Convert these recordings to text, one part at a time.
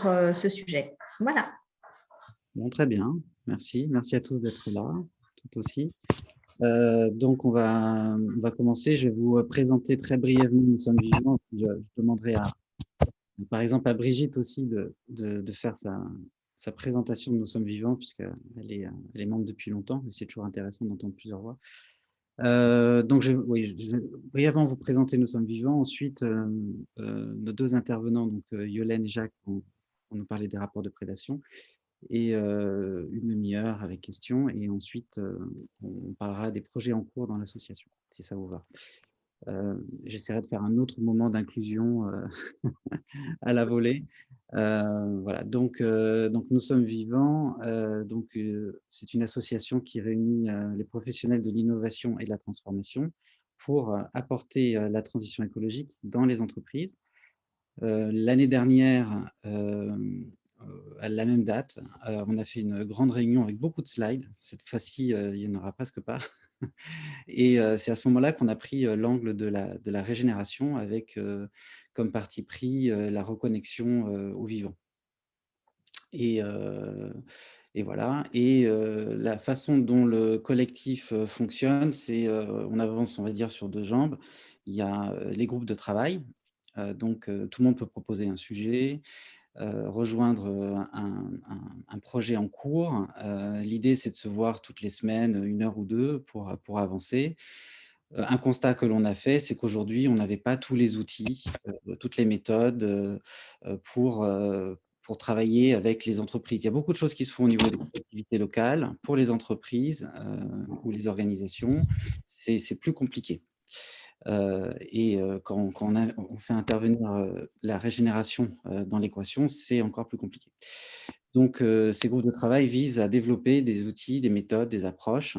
ce sujet. Voilà. Bon, très bien, merci. Merci à tous d'être là, tout aussi. Donc, on va commencer. Je vais vous présenter très brièvement Nous sommes vivants. Je demanderai par exemple, à Brigitte aussi de faire sa présentation de Nous sommes vivants, puisqu'elle est membre depuis longtemps, et c'est toujours intéressant d'entendre plusieurs voix. Donc, oui, je vais brièvement vous présenter Nous sommes vivants. Ensuite, nos deux intervenants, donc Yolène et Jacques, vont nous parler des rapports de prédation, et une demi-heure avec questions. Et ensuite, on parlera des projets en cours dans l'association, si ça vous va. J'essaierai de faire un autre moment d'inclusion à la volée. Voilà, donc Nous sommes vivants. C'est une association qui réunit les professionnels de l'innovation et de la transformation pour apporter la transition écologique dans les entreprises. L'année dernière, à la même date, on a fait une grande réunion avec beaucoup de slides. Cette fois-ci, il n'y en aura presque pas. Et c'est à ce moment-là qu'on a pris l'angle de la régénération avec comme parti pris la reconnexion au vivant. Et, et voilà. Et la façon dont le collectif fonctionne, c'est on avance, on va dire, sur deux jambes. Il y a les groupes de travail. Donc, tout le monde peut proposer un sujet, rejoindre un projet en cours. L'idée, c'est de se voir toutes les semaines, une heure ou deux, pour avancer. Un constat que l'on a fait, c'est qu'aujourd'hui, on n'avait pas tous les outils, toutes les méthodes pour travailler avec les entreprises. Il y a beaucoup de choses qui se font au niveau des collectivités locales. Pour les entreprises ou les organisations, c'est plus compliqué. Quand on fait intervenir la régénération dans l'équation, c'est encore plus compliqué. Donc, ces groupes de travail visent à développer des outils, des méthodes, des approches,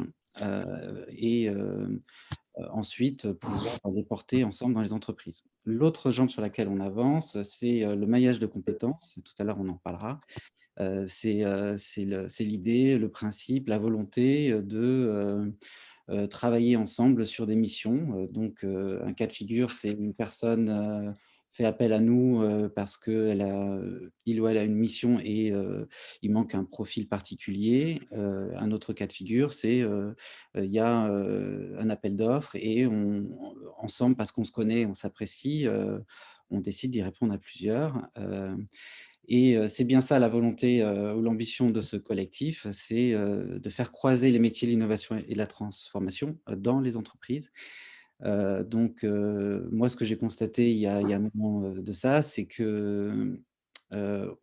ensuite pouvoir les porter ensemble dans les entreprises. L'autre jambe sur laquelle on avance, c'est le maillage de compétences. Tout à l'heure, on en parlera. C'est l'idée, le principe, la volonté travailler ensemble sur des missions. Donc, un cas de figure, c'est une personne fait appel à nous parce il ou elle a une mission et il manque un profil particulier. Un autre cas de figure, c'est il y a un appel d'offres et ensemble, parce qu'on se connaît, on s'apprécie, on décide d'y répondre à plusieurs. Et c'est bien ça la volonté ou l'ambition de ce collectif, c'est de faire croiser les métiers, l'innovation et la transformation dans les entreprises. Moi, ce que j'ai constaté il y a un moment de ça, c'est que on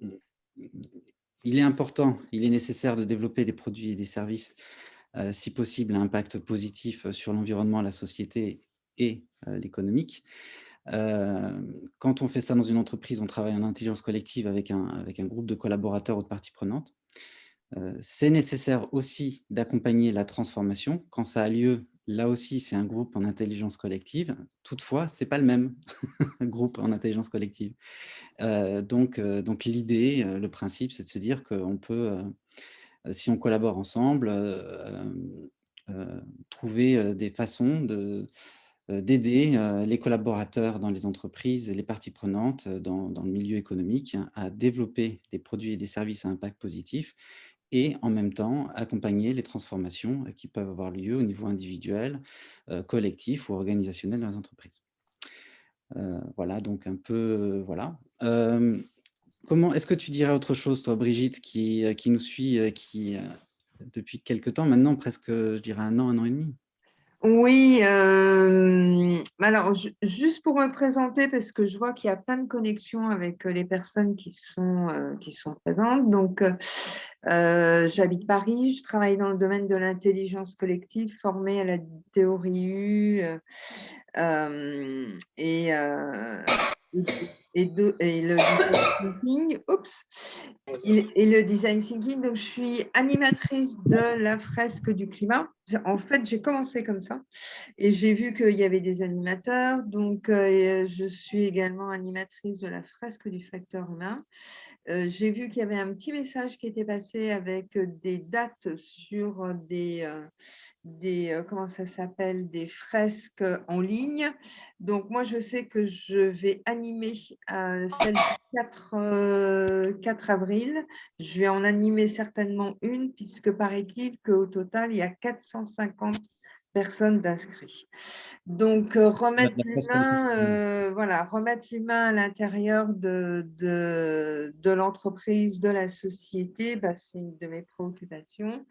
il est important, il est nécessaire de développer des produits et des services, si possible à impact positif sur l'environnement, la société et l'économique. Quand on fait ça dans une entreprise, on travaille en intelligence collective avec un groupe de collaborateurs ou de parties prenantes. C'est nécessaire aussi d'accompagner la transformation. Quand ça a lieu, là aussi, c'est un groupe en intelligence collective. Toutefois, c'est pas le même groupe en intelligence collective. Donc l'idée, le principe, c'est de se dire qu'on peut, si on collabore ensemble, trouver des façons d'aider les collaborateurs dans les entreprises et les parties prenantes dans le milieu économique, hein, à développer des produits et des services à impact positif et en même temps accompagner les transformations qui peuvent avoir lieu au niveau individuel, collectif ou organisationnel dans les entreprises. Voilà, donc un peu, voilà. Comment est-ce que tu dirais autre chose, toi, Brigitte, qui nous suit, depuis quelque temps maintenant, presque, je dirais 1 an et demi? Oui, alors juste pour me présenter, parce que je vois qu'il y a plein de connexions avec les personnes qui sont présentes. Donc, j'habite Paris, je travaille dans le domaine de l'intelligence collective, formée à la théorie U et, et le design thinking. Oups. Et le design thinking, donc je suis animatrice de la fresque du climat. En fait, j'ai commencé comme ça et j'ai vu qu'il y avait des animateurs. Donc, je suis également animatrice de la fresque du facteur humain. J'ai vu qu'il y avait un petit message qui était passé avec des dates sur comment ça s'appelle, des fresques en ligne. Donc, moi, je sais que je vais animer celle du 4 avril. Je vais en animer certainement une, puisque paraît-il qu'au total, il y a 450 personnes d'inscrits. Donc, remettre La fresque du quotidien. l'humain, voilà, remettre l'humain à l'intérieur de l'entreprise, de la société, bah, c'est une de mes préoccupations.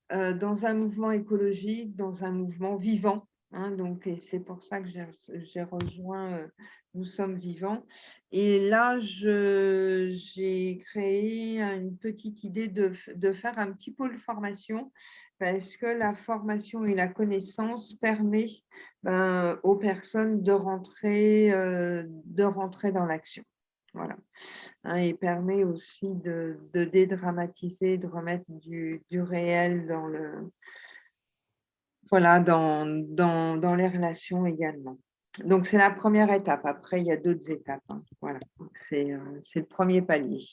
Dans un mouvement écologique, dans un mouvement vivant, hein, donc, et c'est pour ça que j'ai rejoint Nous sommes vivants. Et là, j'ai créé une petite idée de faire un petit pôle formation, parce que la formation et la connaissance permet aux personnes de rentrer dans l'action. Voilà. Hein, et permet aussi de dédramatiser, de remettre du réel voilà, dans les relations également. Donc, c'est la première étape. Après, il y a d'autres étapes, hein. Voilà. C'est le premier palier.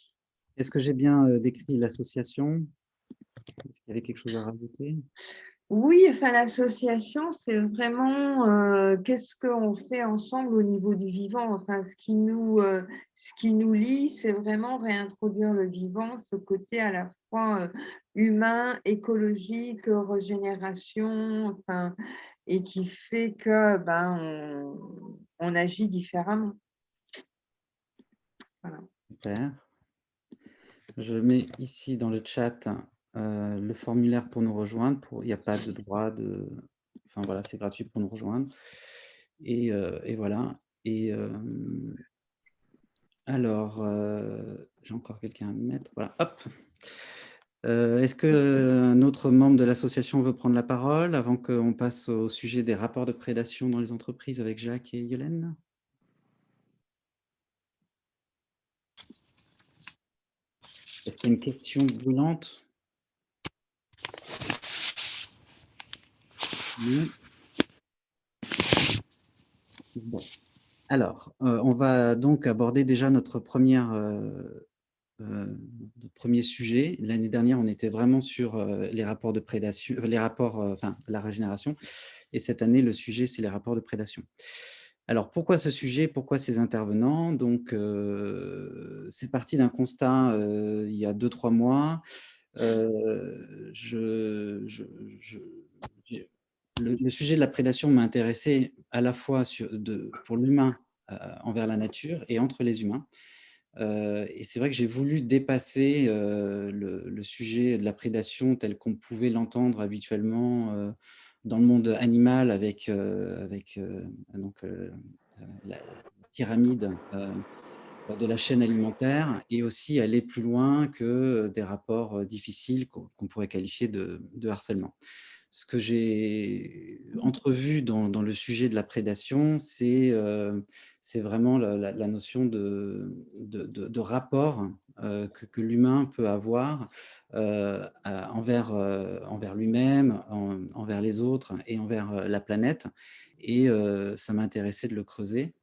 Est-ce que j'ai bien décrit l'association? Est-ce qu'il y avait quelque chose à rajouter? Oui, enfin, l'association, c'est vraiment qu'est-ce qu'on fait ensemble au niveau du vivant. Enfin, ce qui nous lie, c'est vraiment réintroduire le vivant, ce côté à la fois humain, écologique, régénération, enfin, et qui fait que on agit différemment. Voilà. Super. Je mets ici dans le chat le formulaire pour nous rejoindre. Il n'y a pas de droit de... Enfin voilà, c'est gratuit pour nous rejoindre. Et voilà. Et alors, j'ai encore quelqu'un à mettre. Voilà, hop. Est-ce qu'un autre membre de l'association veut prendre la parole avant qu'on passe au sujet des rapports de prédation dans les entreprises avec Jacques et Yolène? Est-ce qu'il y a une question brûlante? Non. Bon. Alors, on va donc aborder déjà notre premier sujet. L'année dernière, on était vraiment sur les rapports de prédation, enfin, la régénération. Et cette année, le sujet, c'est les rapports de prédation. Alors, pourquoi ce sujet? Pourquoi ces intervenants? Donc, c'est parti d'un constat il y a 2-3 mois. Le sujet de la prédation m'a intéressé à la fois pour l'humain envers la nature et entre les humains. Et c'est vrai que j'ai voulu dépasser le sujet de la prédation tel qu'on pouvait l'entendre habituellement dans le monde animal avec donc, la pyramide de la chaîne alimentaire, et aussi aller plus loin que des rapports difficiles qu'on pourrait qualifier de harcèlement. Ce que j'ai entrevu dans le sujet de la prédation, c'est vraiment la notion de rapport que l'humain peut avoir envers lui-même, envers les autres et envers la planète. Et ça m'a intéressé de le creuser.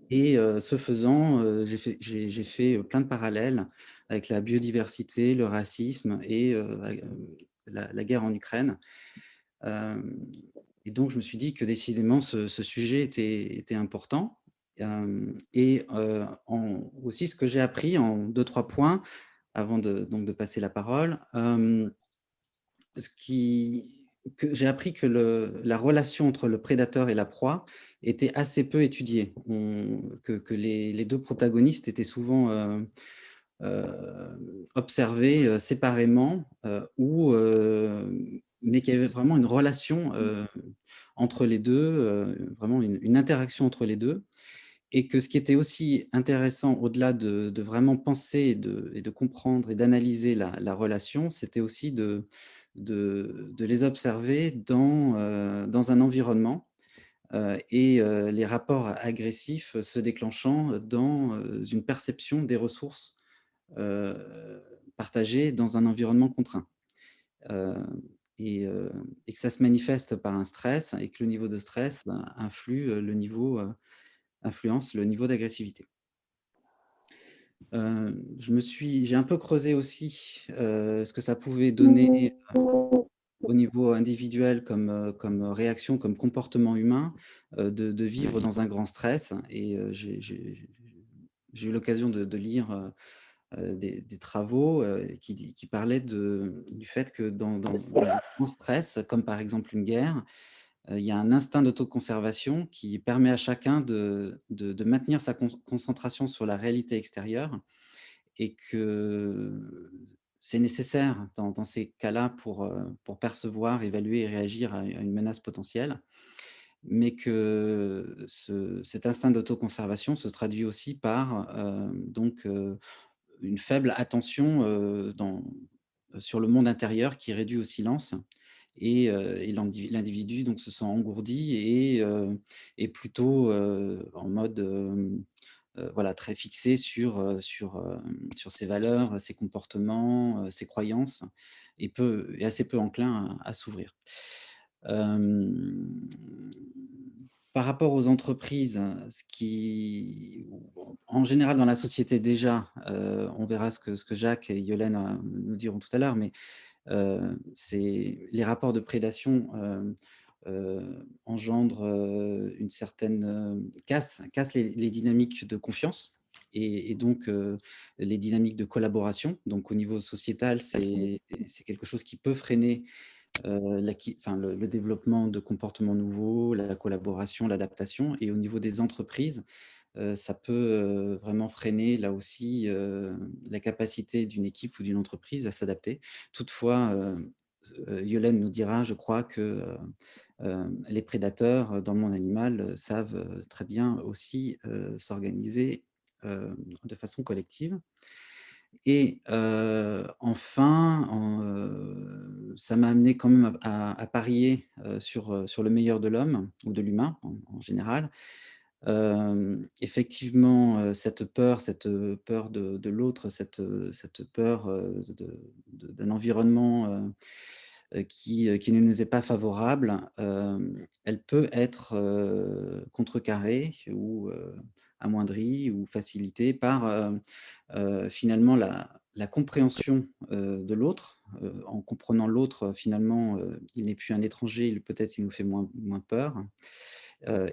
Et ce faisant, j'ai fait plein de parallèles avec la biodiversité, le racisme et la guerre en Ukraine. Hem Et donc je me suis dit que décidément ce sujet était important. Et aussi ce que j'ai appris en 2-3 points avant de passer la parole, ce qui que j'ai appris que la relation entre le prédateur et la proie était assez peu étudiée. Que les 2 protagonistes étaient souvent, observés, séparément, mais qu'il y avait vraiment une relation, entre les 2, vraiment une interaction entre les 2. Et que ce qui était aussi intéressant, au-delà de vraiment penser et de comprendre et d'analyser la relation, c'était aussi de les observer dans un environnement, et les rapports agressifs se déclenchant dans une perception des ressources partagées dans un environnement contraint. Heu et que ça se manifeste par un stress, et que le niveau de stress, ben, influence le niveau d'agressivité. J'ai un peu creusé aussi, ce que ça pouvait donner au niveau individuel comme réaction, comme comportement humain, de vivre dans un grand stress. Et j'ai eu l'occasion de lire des travaux qui parlaient du fait que dans un grand stress, comme par exemple une guerre, il y a un instinct d'autoconservation qui permet à chacun de maintenir sa concentration sur la réalité extérieure et que c'est nécessaire dans ces cas-là pour percevoir, évaluer et réagir à une menace potentielle. Mais que cet instinct d'autoconservation se traduit aussi par une faible attention sur le monde intérieur qui est réduit au silence et l'individu donc se sent engourdi et plutôt en mode voilà, très fixé sur ses valeurs, ses comportements, ses croyances et assez peu enclin à s'ouvrir. Hem, Par rapport aux entreprises, en général dans la société déjà, on verra ce que Jacques et Yolène, nous diront tout à l'heure, mais c'est les rapports de prédation, engendrent, une certaine, cassent les dynamiques de confiance et donc les dynamiques de collaboration. Donc au niveau sociétal, c'est quelque chose qui peut freiner le développement de comportements nouveaux, la collaboration, l'adaptation et au niveau des entreprises, ça peut, vraiment freiner là aussi, la capacité d'une équipe ou d'une entreprise à s'adapter. Toutefois, Yolène nous dira, je crois que, les prédateurs, dans le monde animal, savent, très bien aussi, s'organiser, de façon collective. Et enfin, ça m'a amené quand même à parier, sur le meilleur de l'homme ou de l'humain en général. Effectivement, cette peur de l'autre, cette peur, d'un environnement, qui ne nous est pas favorable, elle peut être, contrecarrée ou amoindrie ou facilitée par, finalement la compréhension, de l'autre. En comprenant l'autre, finalement, il n'est plus un étranger, peut-être il nous fait moins peur.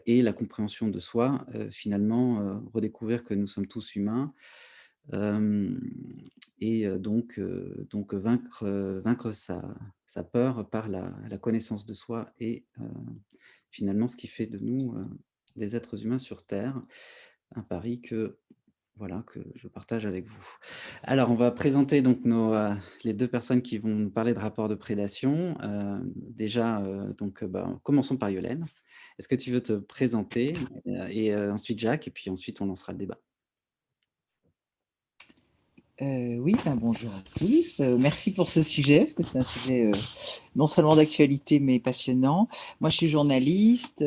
Et la compréhension de soi, finalement, redécouvrir que nous sommes tous humains, hem et donc vaincre sa peur par la connaissance de soi et finalement ce qui fait de nous, des êtres humains sur terre. Un pari voilà, que je partage avec vous. Alors on va présenter donc les 2 personnes qui vont nous parler de rapports de prédation. Déjà, commençons par Yolène. Est-ce que tu veux te présenter, ensuite Jacques et puis ensuite on lancera le débat? Oui, bonjour à tous. Merci pour ce sujet, parce que c'est un sujet non seulement d'actualité, mais passionnant. Moi, je suis journaliste.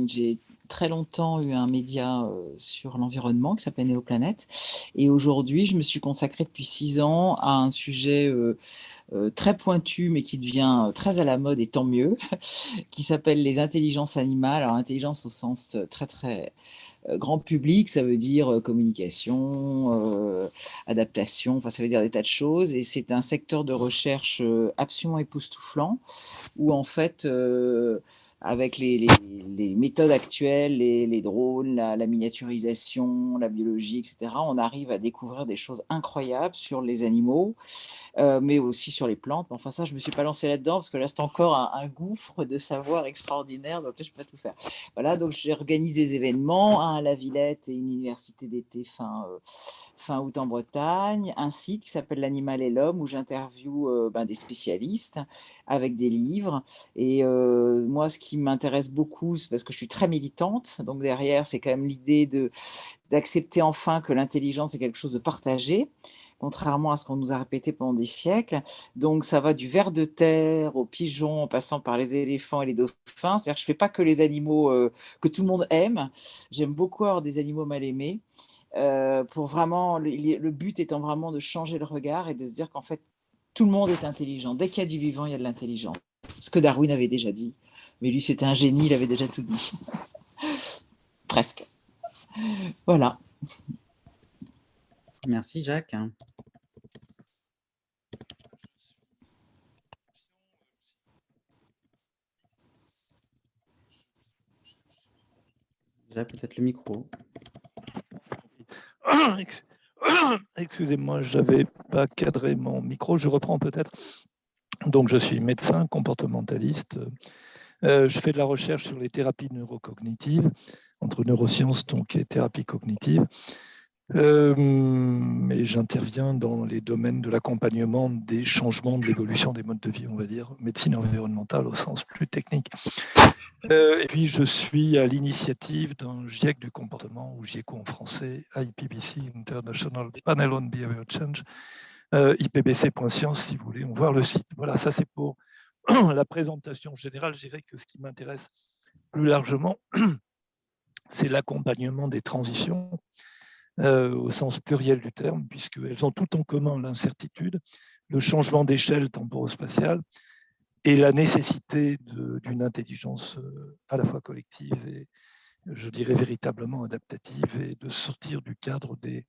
J'ai très longtemps eu un média sur l'environnement qui s'appelle Néoplanète. Et aujourd'hui, je me suis consacrée depuis 6 ans à un sujet très pointu, mais qui devient très à la mode, et tant mieux, qui s'appelle les intelligences animales. Alors, intelligence au sens très, très grand public, ça veut dire communication, adaptation, enfin ça veut dire des tas de choses. Et c'est un secteur de recherche absolument époustouflant où en fait, avec les méthodes actuelles, les drones, la miniaturisation, la biologie, etc., on arrive à découvrir des choses incroyables sur les animaux, mais aussi sur les plantes. Enfin, ça, je ne me suis pas lancée là-dedans parce que là, c'est encore un gouffre de savoir extraordinaire. Donc là, je ne peux pas tout faire. Voilà, donc j'organise des événements, un à la Villette et une université d'été fin août en Bretagne, un site qui s'appelle L'Animal et l'Homme où j'interviewe des spécialistes avec des livres. Et moi, ce qui m'intéresse beaucoup, c'est parce que je suis très militante. Donc derrière, c'est quand même l'idée d'accepter enfin que l'intelligence est quelque chose de partagé, contrairement à ce qu'on nous a répété pendant des siècles. Donc, ça va du ver de terre aux pigeons, en passant par les éléphants et les dauphins. C'est-à-dire que je ne fais pas que les animaux que tout le monde aime. J'aime beaucoup avoir des animaux mal aimés. Pour vraiment, le but étant vraiment de changer le regard et de se dire qu'en fait, tout le monde est intelligent. Dès qu'il y a du vivant, il y a de l'intelligence. Ce que Darwin avait déjà dit. Mais lui, c'était un génie, il avait déjà tout dit. Presque. Voilà. Merci Jacques. Jacques, peut-être le micro? Excusez-moi, je n'avais pas cadré mon micro, je reprends peut-être. Donc, je suis médecin comportementaliste. Je fais de la recherche sur les thérapies neurocognitives, entre neurosciences donc, et thérapie cognitive. Et j'interviens dans les domaines de l'accompagnement des changements de l'évolution des modes de vie, on va dire, médecine environnementale au sens plus technique. Et puis, je suis à l'initiative d'un GIEC du comportement, ou GIECO en français, IPBC, International Panel on Behavior Change, ipbc.science, si vous voulez, on voir le site. Voilà, ça c'est pour la présentation générale. Je dirais que ce qui m'intéresse plus largement, c'est l'accompagnement des transitions, au sens pluriel du terme, puisqu'elles ont tout en commun l'incertitude, le changement d'échelle temporo-spatiale, et la nécessité d'une intelligence à la fois collective et, je dirais, véritablement adaptative, et de sortir du cadre des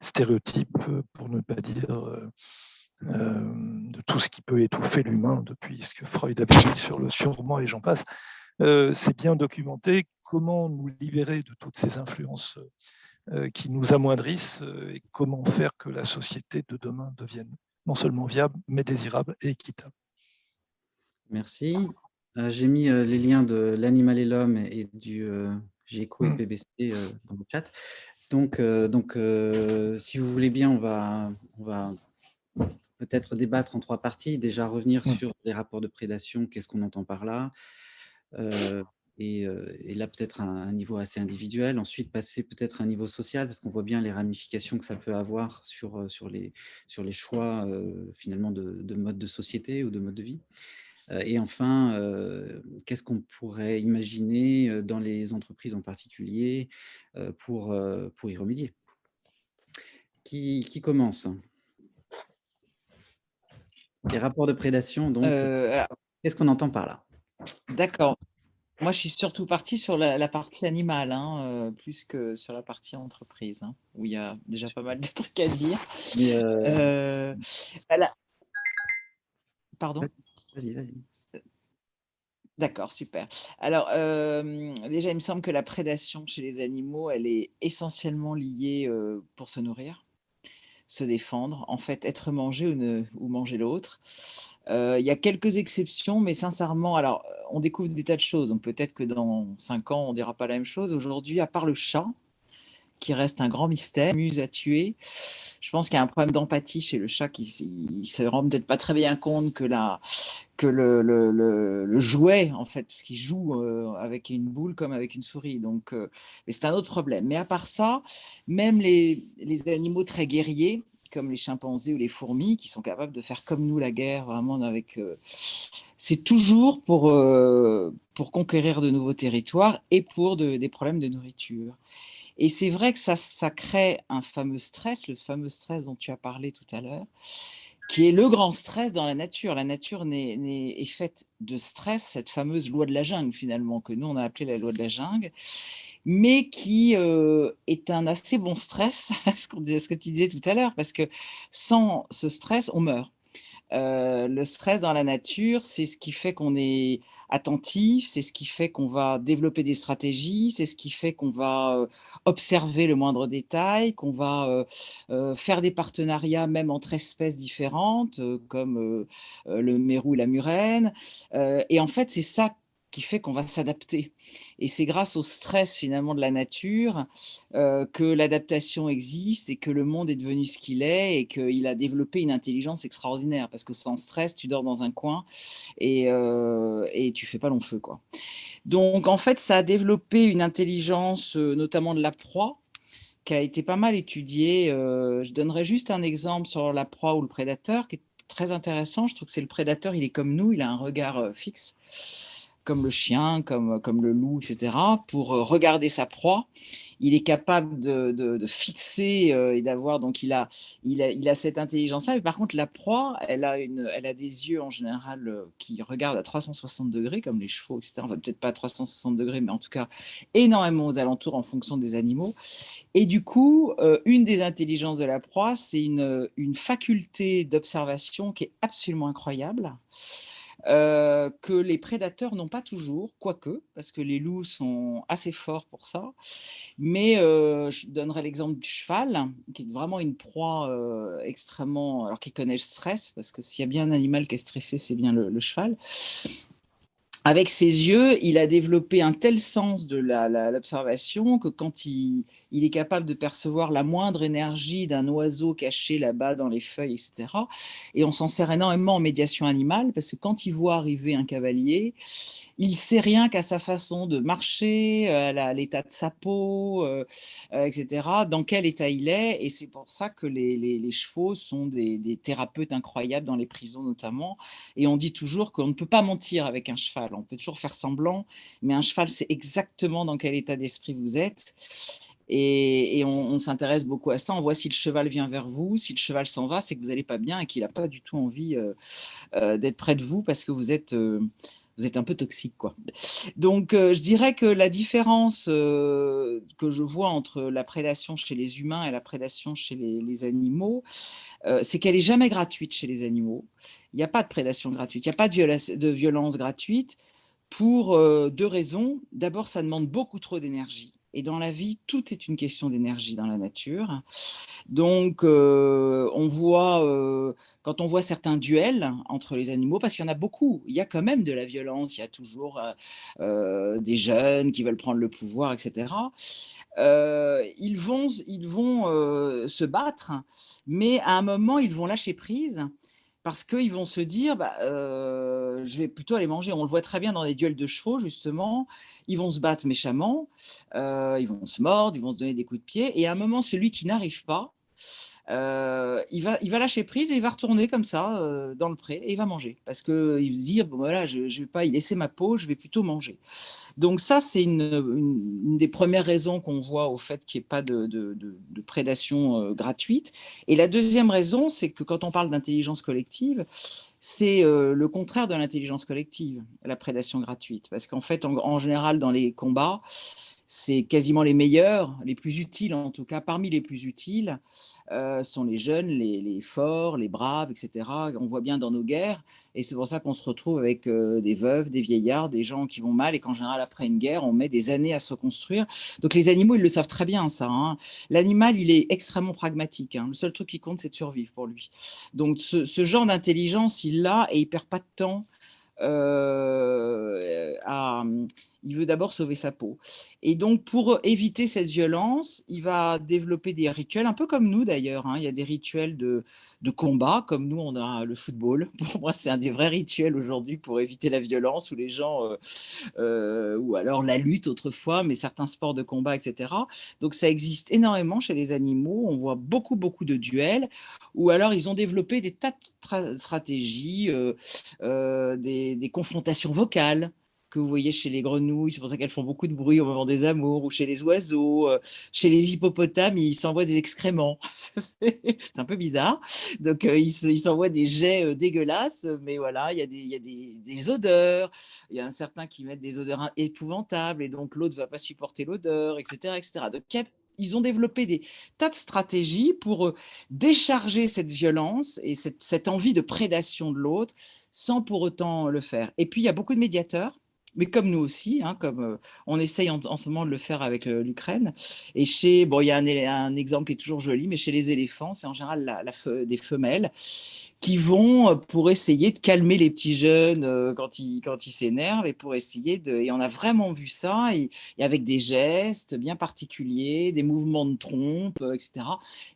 stéréotypes, pour ne pas dire de tout ce qui peut étouffer l'humain, depuis ce que Freud avait dit sur le surmoi et j'en passe. C'est bien documenté comment nous libérer de toutes ces influences qui nous amoindrissent, et comment faire que la société de demain devienne non seulement viable, mais désirable et équitable. Merci. J'ai mis les liens de L'Animal et l'Homme et du GIECO et PBC dans le chat. Donc, si vous voulez bien, on va peut-être débattre en 3 parties. Déjà, revenir sur les rapports de prédation, qu'est-ce qu'on entend par là, et là, peut-être un niveau assez individuel. Ensuite, passer peut-être à un niveau social, parce qu'on voit bien les ramifications que ça peut avoir sur les choix, finalement, de mode de société ou de mode de vie. Et enfin, qu'est-ce qu'on pourrait imaginer dans les entreprises en particulier pour y remédier? Qui commence? Les rapports de prédation, donc, qu'est-ce qu'on entend par là? D'accord. Moi, je suis surtout partie sur la partie animale, hein, plus que sur la partie entreprise, hein, où il y a déjà pas mal de trucs à dire. Mais, Pardon? Vas-y. D'accord, super. Alors, déjà, il me semble que la prédation chez les animaux, elle est essentiellement liée pour se nourrir, se défendre, en fait, être mangé ou manger l'autre. Il y a quelques exceptions, mais sincèrement, alors, on découvre des tas de choses. Donc, peut-être que dans 5 ans, on ne dira pas la même chose. Aujourd'hui, à part le chat, qui reste un grand mystère, muse à tuer. Je pense qu'il y a un problème d'empathie chez le chat qui ne se rend peut-être pas très bien compte que le jouet, en fait, parce qu'il joue avec une boule comme avec une souris. Donc, mais c'est un autre problème. Mais à part ça, même les animaux très guerriers, comme les chimpanzés ou les fourmis, qui sont capables de faire comme nous la guerre, vraiment avec... c'est toujours pour conquérir de nouveaux territoires et pour des problèmes de nourriture. Et c'est vrai que ça crée un fameux stress, le fameux stress dont tu as parlé tout à l'heure, qui est le grand stress dans la nature. La nature est faite de stress, cette fameuse loi de la jungle finalement, que nous on a appelée la loi de la jungle, mais qui est un assez bon stress, ce que tu disais tout à l'heure, parce que sans ce stress, on meurt. Le stress dans la nature, c'est ce qui fait qu'on est attentif, c'est ce qui fait qu'on va développer des stratégies, c'est ce qui fait qu'on va observer le moindre détail, qu'on va faire des partenariats même entre espèces différentes, comme le mérou et la murène. Et en fait, c'est ça qui fait qu'on va s'adapter. Et c'est grâce au stress finalement de la nature que l'adaptation existe et que le monde est devenu ce qu'il est et qu'il a développé une intelligence extraordinaire. Parce que sans stress, tu dors dans un coin et tu fais pas long feu, quoi. Donc en fait, ça a développé une intelligence, notamment de la proie, qui a été pas mal étudiée. Je donnerai juste un exemple sur la proie ou le prédateur qui est très intéressant. Je trouve que c'est le prédateur, il est comme nous, il a un regard fixe, comme le chien, comme le loup, etc., pour regarder sa proie. Il est capable de fixer et d'avoir, donc il a cette intelligence-là. Mais par contre, la proie, elle a des yeux en général qui regardent à 360 degrés, comme les chevaux, etc. Enfin, peut-être pas à 360 degrés, mais en tout cas énormément aux alentours en fonction des animaux. Et du coup, une des intelligences de la proie, c'est une faculté d'observation qui est absolument incroyable. que les prédateurs n'ont pas toujours, quoique, parce que les loups sont assez forts pour ça. Mais je donnerai l'exemple du cheval, qui est vraiment une proie extrêmement, alors qu'il connaît le stress, parce que s'il y a bien un animal qui est stressé, c'est bien le cheval. Avec ses yeux, il a développé un tel sens de l'observation que quand il est capable de percevoir la moindre énergie d'un oiseau caché là-bas dans les feuilles, etc. Et on s'en sert énormément en médiation animale, parce que quand il voit arriver un cavalier, il sait rien qu'à sa façon de marcher, à l'état de sa peau, etc., dans quel état il est. Et c'est pour ça que les chevaux sont des thérapeutes incroyables dans les prisons notamment. Et on dit toujours qu'on ne peut pas mentir avec un cheval. On peut toujours faire semblant, mais un cheval sait exactement dans quel état d'esprit vous êtes. Et on s'intéresse beaucoup à ça. On voit si le cheval vient vers vous, si le cheval s'en va, c'est que vous n'allez pas bien et qu'il n'a pas du tout envie d'être près de vous parce que vous êtes un peu toxique, quoi. Donc, je dirais que la différence que je vois entre la prédation chez les humains et la prédation chez les animaux, c'est qu'elle n'est jamais gratuite chez les animaux. Il n'y a pas de prédation gratuite, il n'y a pas de violence gratuite pour deux raisons. D'abord, ça demande beaucoup trop d'énergie. Et dans la vie, tout est une question d'énergie dans la nature. Donc, on voit, quand on voit certains duels entre les animaux, parce qu'il y en a beaucoup, il y a quand même de la violence, il y a toujours des jeunes qui veulent prendre le pouvoir, etc. Ils vont se battre, mais à un moment, ils vont lâcher prise parce qu'ils vont se dire je vais plutôt aller manger. On le voit très bien dans les duels de chevaux, justement. Ils vont se battre méchamment, ils vont se mordre, ils vont se donner des coups de pied. Et à un moment, celui qui n'arrive pas, il va lâcher prise et il va retourner comme ça dans le pré et il va manger. Parce qu'il se dit, bon, voilà, je ne vais pas y laisser ma peau, je vais plutôt manger. Donc ça, c'est une des premières raisons qu'on voit au fait qu'il n'y ait pas de prédation gratuite. Et la deuxième raison, c'est que quand on parle d'intelligence collective, c'est le contraire de l'intelligence collective, la prédation gratuite. Parce qu'en fait, en général, dans les combats, c'est quasiment les meilleurs, les plus utiles en tout cas, parmi les plus utiles, sont les jeunes, les forts, les braves, etc. On voit bien dans nos guerres, et c'est pour ça qu'on se retrouve avec des veuves, des vieillards, des gens qui vont mal, et qu'en général, après une guerre, on met des années à se reconstruire. Donc les animaux, ils le savent très bien, ça. Hein. L'animal, il est extrêmement pragmatique. Hein. Le seul truc qui compte, c'est de survivre pour lui. Donc ce genre d'intelligence, il l'a, et il perd pas de temps il veut d'abord sauver sa peau. Et donc, pour éviter cette violence, il va développer des rituels, un peu comme nous d'ailleurs. Hein. Il y a des rituels de combat, comme nous, on a le football. Pour moi, c'est un des vrais rituels aujourd'hui pour éviter la violence, où les gens, ou alors la lutte autrefois, mais certains sports de combat, etc. Donc, ça existe énormément chez les animaux. On voit beaucoup, beaucoup de duels, ou alors ils ont développé des tas de stratégies, des confrontations vocales que vous voyez chez les grenouilles, c'est pour ça qu'elles font beaucoup de bruit au moment des amours, ou chez les oiseaux, chez les hippopotames, ils s'envoient des excréments. C'est un peu bizarre. Donc, ils s'envoient des jets dégueulasses, mais voilà, il y a des odeurs. Il y a un certain qui met des odeurs épouvantables, et donc l'autre ne va pas supporter l'odeur, etc., etc. Donc, ils ont développé des tas de stratégies pour décharger cette violence et cette envie de prédation de l'autre sans pour autant le faire. Et puis, il y a beaucoup de médiateurs, mais comme nous aussi, hein, comme on essaye en ce moment de le faire avec l'Ukraine. Et il y a un exemple qui est toujours joli, mais chez les éléphants, c'est en général des femelles qui vont pour essayer de calmer les petits jeunes quand ils s'énervent, et pour essayer et on a vraiment vu ça, et avec des gestes bien particuliers, des mouvements de trompe, etc.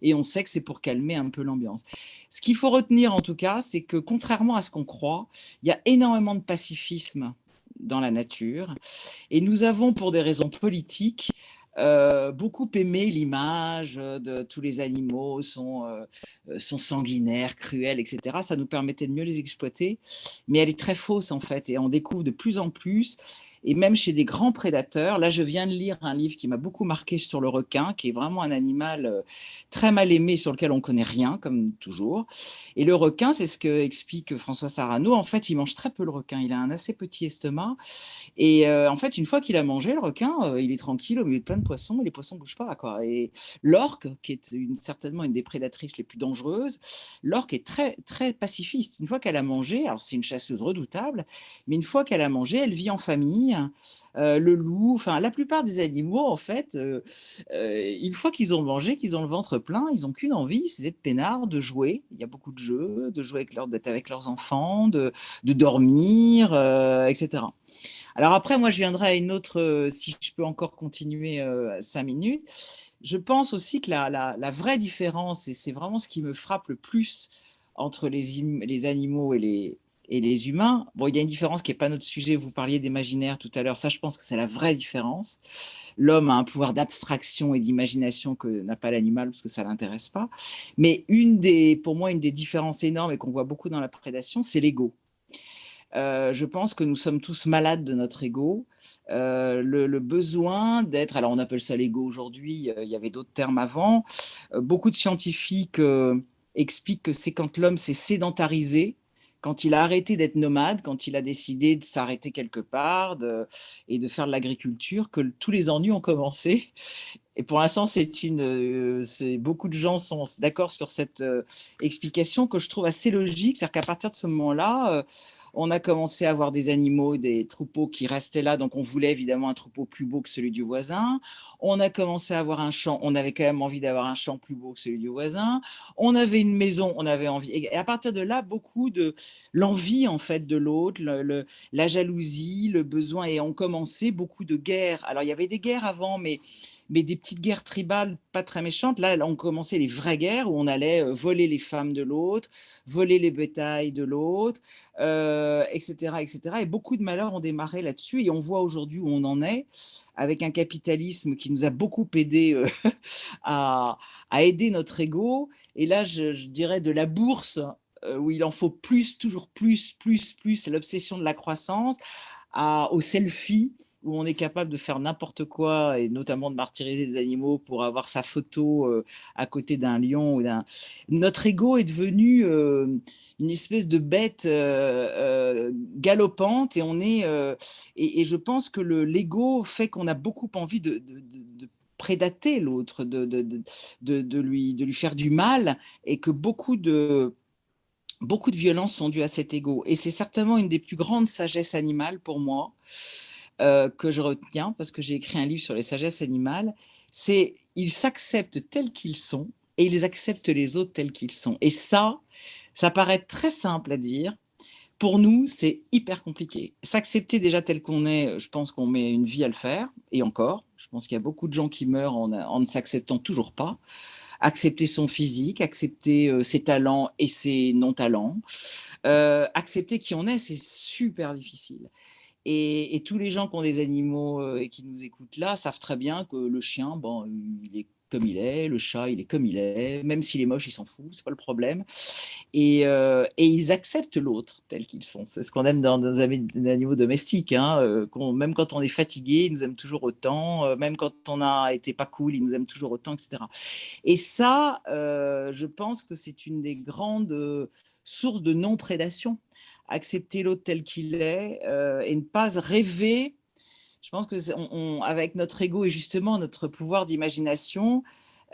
Et on sait que c'est pour calmer un peu l'ambiance. Ce qu'il faut retenir en tout cas, c'est que contrairement à ce qu'on croit, il y a énormément de pacifisme dans la nature, et nous avons, pour des raisons politiques, beaucoup aimé l'image de tous les animaux sont sanguinaires, cruels, etc. Ça nous permettait de mieux les exploiter, mais elle est très fausse en fait, et on découvre de plus en plus. et même chez des grands prédateurs. Là, je viens de lire un livre qui m'a beaucoup marqué sur le requin, qui est vraiment un animal très mal aimé, sur lequel on ne connaît rien, comme toujours. Et le requin, c'est ce que explique François Sarano. En fait, il mange très peu le requin. Il a un assez petit estomac. Et en fait, une fois qu'il a mangé, le requin, il est tranquille au milieu de plein de poissons, et les poissons ne bougent pas, quoi. Et l'orque, qui est certainement une des prédatrices les plus dangereuses, l'orque est très, très pacifiste. Une fois qu'elle a mangé, alors c'est une chasseuse redoutable, mais une fois qu'elle a mangé, elle vit en famille. Le loup, enfin la plupart des animaux, en fait, une fois qu'ils ont mangé, qu'ils ont le ventre plein, ils n'ont qu'une envie, c'est d'être peinards, de jouer. Il y a beaucoup de jeux, de jouer d'être avec leurs enfants, de dormir, etc. Alors après, moi, je viendrai à une autre, si je peux encore continuer 5 minutes. Je pense aussi que la vraie différence, et c'est vraiment ce qui me frappe le plus entre les animaux et les humains, bon, il y a une différence qui n'est pas notre sujet, vous parliez d'imaginaire tout à l'heure, ça je pense que c'est la vraie différence. L'homme a un pouvoir d'abstraction et d'imagination que n'a pas l'animal parce que ça ne l'intéresse pas. Mais pour moi, une des différences énormes et qu'on voit beaucoup dans la prédation, c'est l'ego. Je pense que nous sommes tous malades de notre ego. Le besoin d'être, alors on appelle ça l'ego aujourd'hui, il y avait d'autres termes avant. Beaucoup de scientifiques expliquent que c'est quand l'homme s'est sédentarisé, quand il a arrêté d'être nomade, quand il a décidé de s'arrêter quelque part et de faire de l'agriculture, que tous les ennuis ont commencé. Et pour l'instant, beaucoup de gens sont d'accord sur cette explication que je trouve assez logique. C'est-à-dire qu'à partir de ce moment-là, on a commencé à avoir des animaux, des troupeaux qui restaient là. Donc, on voulait évidemment un troupeau plus beau que celui du voisin. On a commencé à avoir un champ. On avait quand même envie d'avoir un champ plus beau que celui du voisin. On avait une maison. On avait envie. Et à partir de là, beaucoup de l'envie, en fait, de l'autre, la jalousie, le besoin. Et on commençait beaucoup de guerres. Alors, il y avait des guerres avant, mais des petites guerres tribales pas très méchantes. Là, on commençait les vraies guerres où on allait voler les femmes de l'autre, voler les bétails de l'autre, etc., etc. Et beaucoup de malheurs ont démarré là-dessus. Et on voit aujourd'hui où on en est, avec un capitalisme qui nous a beaucoup aidé à aider notre ego. Et là, je dirais de la bourse, où il en faut plus, toujours plus, c'est l'obsession de la croissance, au selfie, où on est capable de faire n'importe quoi, et notamment de martyriser des animaux pour avoir sa photo à côté d'un lion. Notre ego est devenu une espèce de bête galopante, et je pense que l'ego fait qu'on a beaucoup envie de prédater l'autre, de lui faire du mal, et que beaucoup de violences sont dues à cet ego. Et c'est certainement une des plus grandes sagesses animales pour moi, que je retiens, parce que j'ai écrit un livre sur les sagesses animales, c'est ils s'acceptent tels qu'ils sont et ils acceptent les autres tels qu'ils sont. Et ça paraît très simple à dire. Pour nous, c'est hyper compliqué. S'accepter déjà tel qu'on est, je pense qu'on met une vie à le faire, et encore, je pense qu'il y a beaucoup de gens qui meurent en ne s'acceptant toujours pas. Accepter son physique, accepter ses talents et ses non-talents, accepter qui on est, c'est super difficile. Et tous les gens qui ont des animaux et qui nous écoutent là savent très bien que le chien, bon, il est comme il est, le chat, il est comme il est, même s'il est moche, il s'en fout, c'est pas le problème. Et ils acceptent l'autre tel qu'ils sont. C'est ce qu'on aime dans nos animaux domestiques, hein, même quand on est fatigué, ils nous aiment toujours autant, même quand on a été pas cool, ils nous aiment toujours autant, etc. Et ça, je pense que c'est une des grandes sources de non-prédation. Accepter l'autre tel qu'il est et ne pas rêver. Je pense que avec notre ego et justement notre pouvoir d'imagination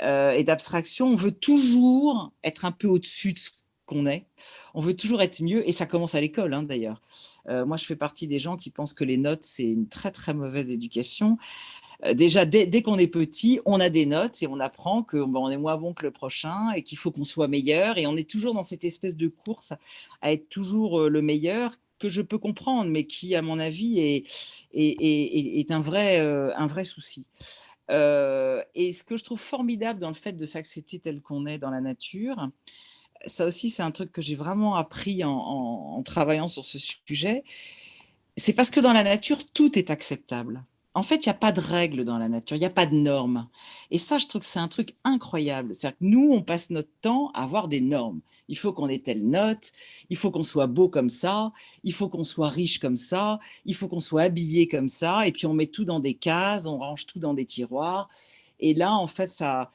et d'abstraction, on veut toujours être un peu au-dessus de ce qu'on est. On veut toujours être mieux, et ça commence à l'école, hein, d'ailleurs. Moi, je fais partie des gens qui pensent que les notes, c'est une très, très mauvaise éducation. Déjà, dès qu'on est petit, on a des notes et on apprend qu'on est moins bon que le prochain et qu'il faut qu'on soit meilleur. Et on est toujours dans cette espèce de course à être toujours le meilleur, que je peux comprendre, mais qui, à mon avis, est un vrai souci. Et ce que je trouve formidable dans le fait de s'accepter tel qu'on est dans la nature, ça aussi, c'est un truc que j'ai vraiment appris en travaillant sur ce sujet, c'est parce que dans la nature, tout est acceptable. En fait, il n'y a pas de règles dans la nature, il n'y a pas de normes. Et ça, je trouve que c'est un truc incroyable. C'est-à-dire que nous, on passe notre temps à avoir des normes. Il faut qu'on ait telle note, il faut qu'on soit beau comme ça, il faut qu'on soit riche comme ça, il faut qu'on soit habillé comme ça, et puis on met tout dans des cases, on range tout dans des tiroirs. Et là, en fait, ça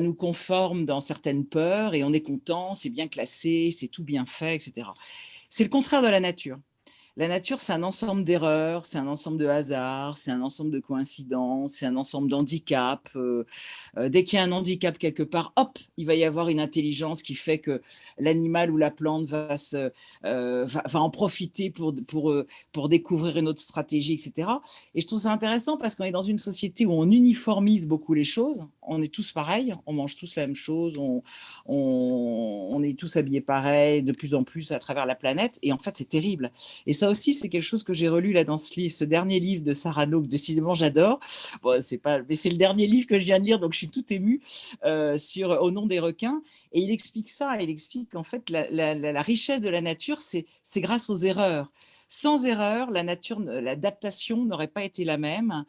nous conforme dans certaines peurs et on est content, c'est bien classé, c'est tout bien fait, etc. C'est le contraire de la nature. La nature, c'est un ensemble d'erreurs, c'est un ensemble de hasards, c'est un ensemble de coïncidences, c'est un ensemble d'handicaps. Dès qu'il y a un handicap quelque part, hop, il va y avoir une intelligence qui fait que l'animal ou la plante va en profiter pour découvrir une autre stratégie, etc. Et je trouve ça intéressant parce qu'on est dans une société où on uniformise beaucoup les choses. On est tous pareils, on mange tous la même chose, on est tous habillés pareil, de plus en plus à travers la planète. Et en fait, c'est terrible. Et ça aussi, c'est quelque chose que j'ai relu là dans ce dernier livre de Sarah Nogue. Décidément, j'adore. Bon, mais c'est le dernier livre que je viens de lire, donc je suis tout émue sur Au nom des requins. Et il explique ça. Il explique qu'en fait, la richesse de la nature, c'est grâce aux erreurs. Sans erreur, l'adaptation n'aurait pas été la même.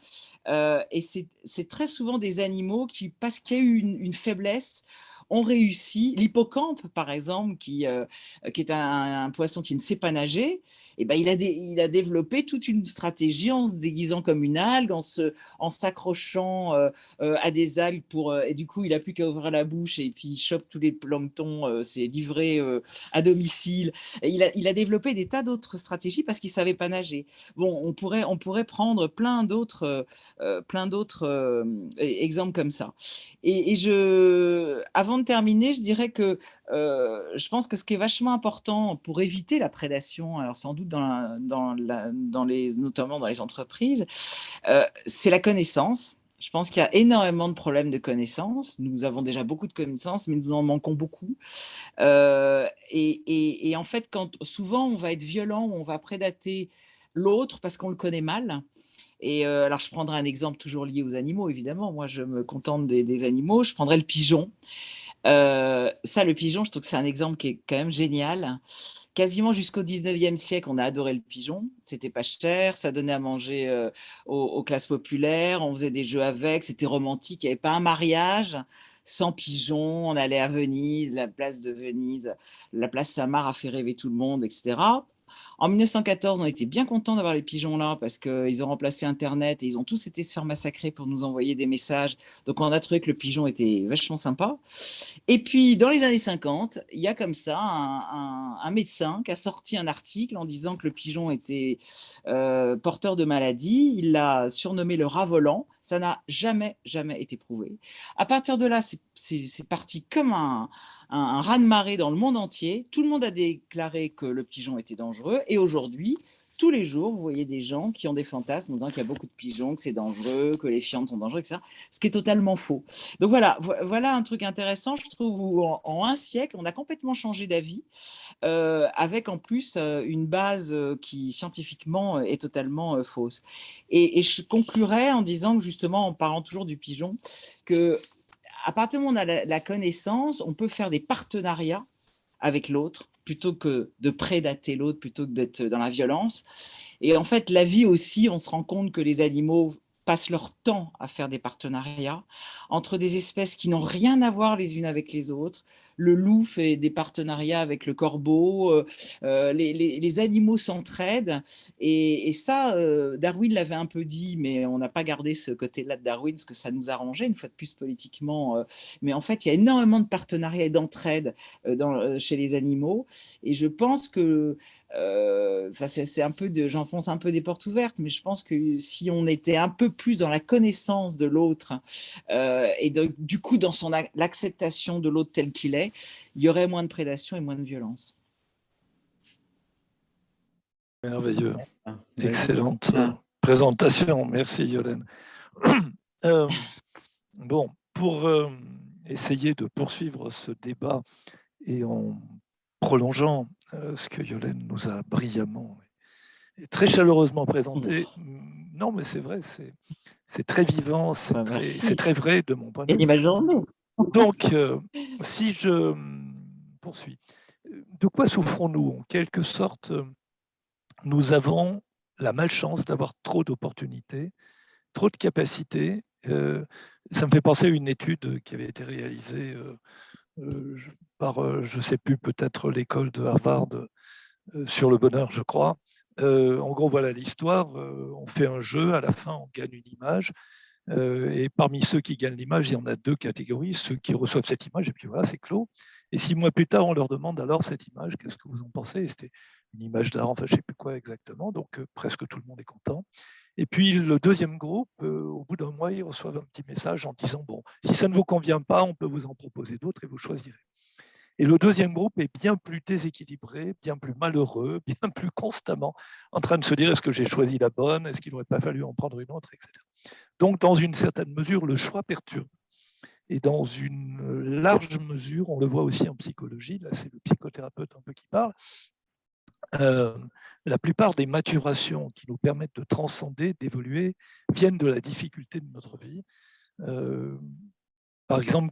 Et c'est très souvent des animaux qui, parce qu'il y a eu une faiblesse, ont réussi. L'hippocampe, par exemple, qui est un poisson qui ne sait pas nager, eh ben, il a développé toute une stratégie en se déguisant comme une algue, en s'accrochant à des algues et du coup, il n'a plus qu'à ouvrir la bouche et puis il chope tous les planctons, c'est livré à domicile. Et il a développé des tas d'autres stratégies parce qu'il ne savait pas nager. Bon, on pourrait prendre plein d'autres exemples comme ça. Avant de terminer, je dirais que je pense que ce qui est vachement important pour éviter la prédation, alors sans doute notamment dans les entreprises, c'est la connaissance. Je pense qu'il y a énormément de problèmes de connaissances. Nous avons déjà beaucoup de connaissances, mais nous en manquons beaucoup. Et en fait, souvent on va être violent, on va prédater l'autre parce qu'on le connaît mal. Et alors, je prendrai un exemple toujours lié aux animaux, évidemment. Moi, je me contente des animaux. Je prendrai le pigeon. Le pigeon, je trouve que c'est un exemple qui est quand même génial. Quasiment jusqu'au 19e siècle, on a adoré le pigeon. C'était pas cher, ça donnait à manger aux classes populaires. On faisait des jeux avec, c'était romantique. Il n'y avait pas un mariage sans pigeon. On allait à Venise, la place de Venise, la place Saint-Marc a fait rêver tout le monde, etc. En 1914, on était bien contents d'avoir les pigeons là parce qu'ils ont remplacé Internet et ils ont tous été se faire massacrer pour nous envoyer des messages. Donc, on a trouvé que le pigeon était vachement sympa. Et puis, dans les années 50, il y a comme ça un médecin qui a sorti un article en disant que le pigeon était porteur de maladie. Il l'a surnommé le rat volant. Ça n'a jamais, jamais été prouvé. À partir de là, c'est parti comme un raz-de-marée dans le monde entier. Tout le monde a déclaré que le pigeon était dangereux. Et aujourd'hui, tous les jours, vous voyez des gens qui ont des fantasmes en disant qu'il y a beaucoup de pigeons, que c'est dangereux, que les fientes sont dangereuses, etc. Ce qui est totalement faux. Donc voilà un truc intéressant, je trouve, où en un siècle, on a complètement changé d'avis, avec en plus une base qui scientifiquement est totalement fausse. Et je conclurai en disant que justement, en parlant toujours du pigeon, que à partir du moment où on a la connaissance, on peut faire des partenariats avec l'autre plutôt que de prédater l'autre, plutôt que d'être dans la violence. Et en fait, la vie aussi, on se rend compte que les animaux passent leur temps à faire des partenariats entre des espèces qui n'ont rien à voir les unes avec les autres. Le loup fait des partenariats avec le corbeau, les animaux s'entraident. Et ça, Darwin l'avait un peu dit, mais on n'a pas gardé ce côté-là de Darwin parce que ça nous arrangeait, une fois de plus politiquement. Mais en fait, il y a énormément de partenariats et d'entraide chez les animaux. Et je pense que j'enfonce un peu des portes ouvertes, mais je pense que si on était un peu plus dans la connaissance de l'autre et du coup dans l'acceptation de l'autre tel qu'il est, il y aurait moins de prédation et moins de violence. Merveilleux. Excellente présentation. Merci, Yolène. Bon, pour essayer de poursuivre ce débat et en prolongeant ce que Yolène nous a brillamment et très chaleureusement présenté. Non, mais c'est vrai, c'est très vivant, c'est très vrai de mon point de vue. Et ma journée. Donc, si je poursuis, de quoi souffrons-nous? En quelque sorte, nous avons la malchance d'avoir trop d'opportunités trop de capacité. Ça me fait penser à une étude qui avait été réalisée par, je ne sais plus, peut-être l'école de Harvard sur le bonheur, je crois. En gros, voilà l'histoire. On fait un jeu, à la fin, on gagne une image. Et parmi ceux qui gagnent l'image, il y en a deux catégories, ceux qui reçoivent cette image, et puis voilà, c'est clos. Et 6 mois plus tard, on leur demande alors cette image, qu'est-ce que vous en pensez? C'était une image d'art, enfin je ne sais plus quoi exactement, donc presque tout le monde est content. Et puis le deuxième groupe, au bout d'un mois, ils reçoivent un petit message en disant, bon, si ça ne vous convient pas, on peut vous en proposer d'autres et vous choisirez. Et le deuxième groupe est bien plus déséquilibré, bien plus malheureux, bien plus constamment en train de se dire, est-ce que j'ai choisi la bonne? Est-ce qu'il n'aurait pas fallu en prendre une autre, etc. Donc, dans une certaine mesure, le choix perturbe. Et dans une large mesure, on le voit aussi en psychologie, là c'est le psychothérapeute un peu qui parle, la plupart des maturations qui nous permettent de transcender, d'évoluer, viennent de la difficulté de notre vie. Par exemple,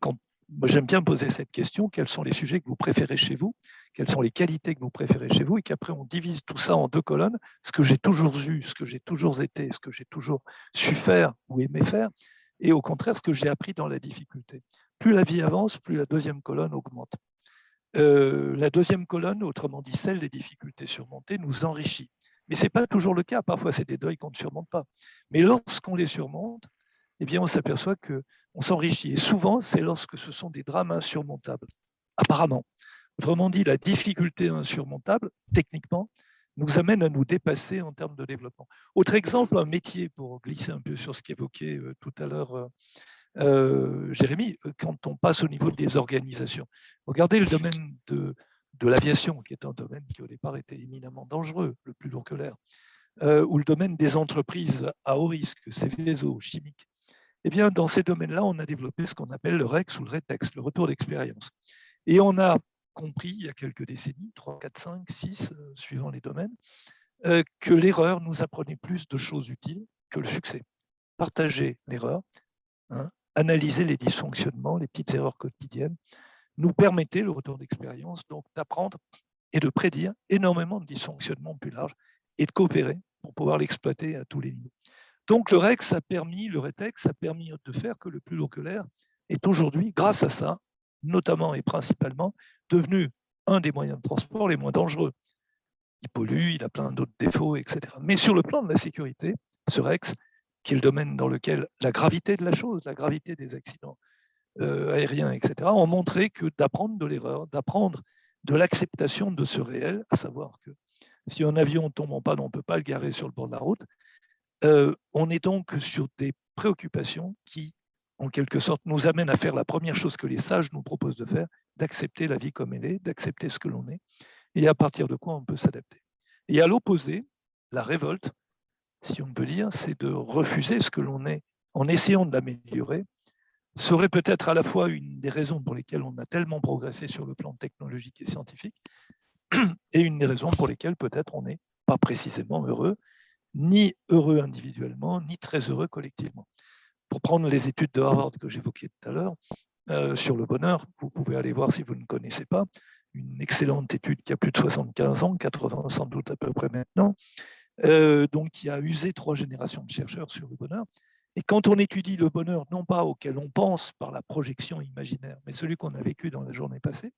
moi j'aime bien poser cette question, quels sont les sujets que vous préférez chez vous, quelles sont les qualités que vous préférez chez vous, et qu'après on divise tout ça en 2 colonnes, ce que j'ai toujours eu, ce que j'ai toujours été, ce que j'ai toujours su faire ou aimé faire, et au contraire ce que j'ai appris dans la difficulté. Plus la vie avance, plus la deuxième colonne augmente. La deuxième colonne, autrement dit celle des difficultés surmontées, nous enrichit. Mais ce n'est pas toujours le cas, parfois c'est des deuils qu'on ne surmonte pas. Mais lorsqu'on les surmonte, eh bien, on s'aperçoit qu'on s'enrichit. Et souvent, c'est lorsque ce sont des drames insurmontables, apparemment. Autrement dit, la difficulté insurmontable, techniquement, nous amène à nous dépasser en termes de développement. Autre exemple, un métier, pour glisser un peu sur ce qu'évoquait tout à l'heure Jérémy, quand on passe au niveau des organisations. Regardez le domaine de l'aviation, qui est un domaine qui au départ était éminemment dangereux, le plus lourd que l'air, ou le domaine des entreprises à haut risque, Céveso, chimique. Eh bien, dans ces domaines-là, on a développé ce qu'on appelle le REX ou le RETEX, le retour d'expérience. Et on a compris, il y a quelques décennies, 3, 4, 5, 6, suivant les domaines, que l'erreur nous apprenait plus de choses utiles que le succès. Partager l'erreur, hein, analyser les dysfonctionnements, les petites erreurs quotidiennes, nous permettait, le retour d'expérience, donc d'apprendre et de prédire énormément de dysfonctionnements plus larges et de coopérer pour pouvoir l'exploiter à tous les niveaux. Donc le REX a permis, le RETEX a permis de faire que le plus lourd que l'air est aujourd'hui, grâce à ça, notamment et principalement, devenu un des moyens de transport les moins dangereux. Il pollue, il a plein d'autres défauts, etc. Mais sur le plan de la sécurité, ce REX, qui est le domaine dans lequel la gravité de la chose, la gravité des accidents aériens, etc., ont montré que d'apprendre de l'erreur, d'apprendre de l'acceptation de ce réel, à savoir que si un avion tombe en panne, on ne peut pas le garer sur le bord de la route, on est donc sur des préoccupations qui, en quelque sorte, nous amènent à faire la première chose que les sages nous proposent de faire, d'accepter la vie comme elle est, d'accepter ce que l'on est, et à partir de quoi on peut s'adapter. Et à l'opposé, la révolte, si on peut dire, c'est de refuser ce que l'on est en essayant de l'améliorer, serait peut-être à la fois une des raisons pour lesquelles on a tellement progressé sur le plan technologique et scientifique, et une des raisons pour lesquelles peut-être on n'est pas précisément heureux, ni heureux individuellement, ni très heureux collectivement. Pour prendre les études de Harvard que j'évoquais tout à l'heure, sur le bonheur, vous pouvez aller voir si vous ne connaissez pas, une excellente étude qui a plus de 75 ans, 80 sans doute à peu près maintenant, donc qui a usé 3 générations de chercheurs sur le bonheur. Et quand on étudie le bonheur, non pas auquel on pense par la projection imaginaire, mais celui qu'on a vécu dans la journée passée,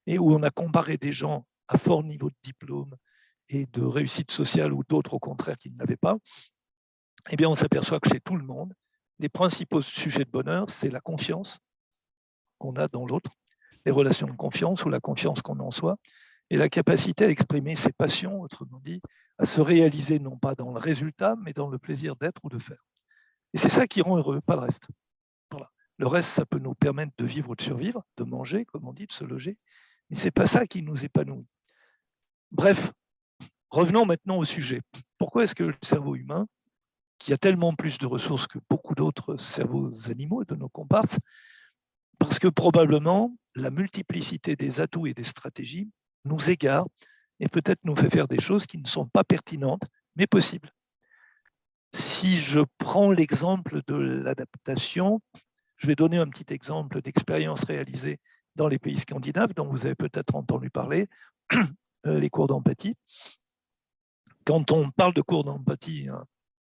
et où on a comparé des gens à fort niveau de diplôme et de réussite sociale ou d'autres au contraire qui ne l'avaient pas, eh bien on s'aperçoit que chez tout le monde, les principaux sujets de bonheur, c'est la confiance qu'on a dans l'autre, les relations de confiance ou la confiance qu'on a en soi, et la capacité à exprimer ses passions, autrement dit, à se réaliser non pas dans le résultat, mais dans le plaisir d'être ou de faire. Et c'est ça qui rend heureux, pas le reste. Voilà. Le reste, ça peut nous permettre de vivre ou de survivre, de manger, comme on dit, de se loger, mais ce n'est pas ça qui nous épanouit. Bref, revenons maintenant au sujet. Pourquoi est-ce que le cerveau humain, qui a tellement plus de ressources que beaucoup d'autres cerveaux animaux de nos comparses, parce que probablement la multiplicité des atouts et des stratégies nous égare et peut-être nous fait faire des choses qui ne sont pas pertinentes, mais possibles. Si je prends l'exemple de l'adaptation, je vais donner un petit exemple d'expérience réalisée dans les pays scandinaves, dont vous avez peut-être entendu parler, les cours d'empathie. Quand on parle de cours d'empathie, hein,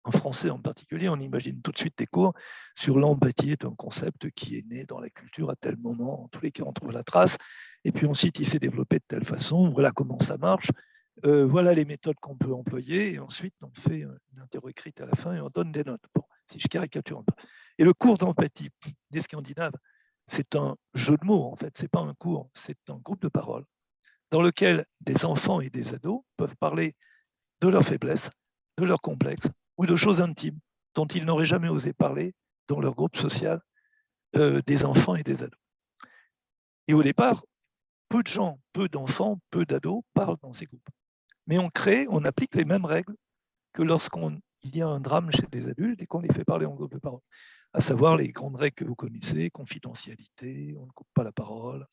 en français en particulier, on imagine tout de suite des cours sur l'empathie, est un concept qui est né dans la culture à tel moment, en tous les cas on trouve la trace, et puis ensuite il s'est développé de telle façon, voilà comment ça marche, voilà les méthodes qu'on peut employer, et ensuite on fait une interro écrite à la fin et on donne des notes, bon, si je caricature un peu. Et le cours d'empathie des Scandinaves, c'est un jeu de mots en fait, c'est pas un cours, c'est un groupe de parole dans lequel des enfants et des ados peuvent parler de leurs faiblesses, de leurs complexes ou de choses intimes dont ils n'auraient jamais osé parler dans leur groupe social des enfants et des ados. Et au départ, peu de gens, peu d'enfants, peu d'ados parlent dans ces groupes. Mais on applique les mêmes règles que lorsqu'il y a un drame chez des adultes et qu'on les fait parler en groupe de parole. À savoir les grandes règles que vous connaissez, confidentialité, on ne coupe pas la parole,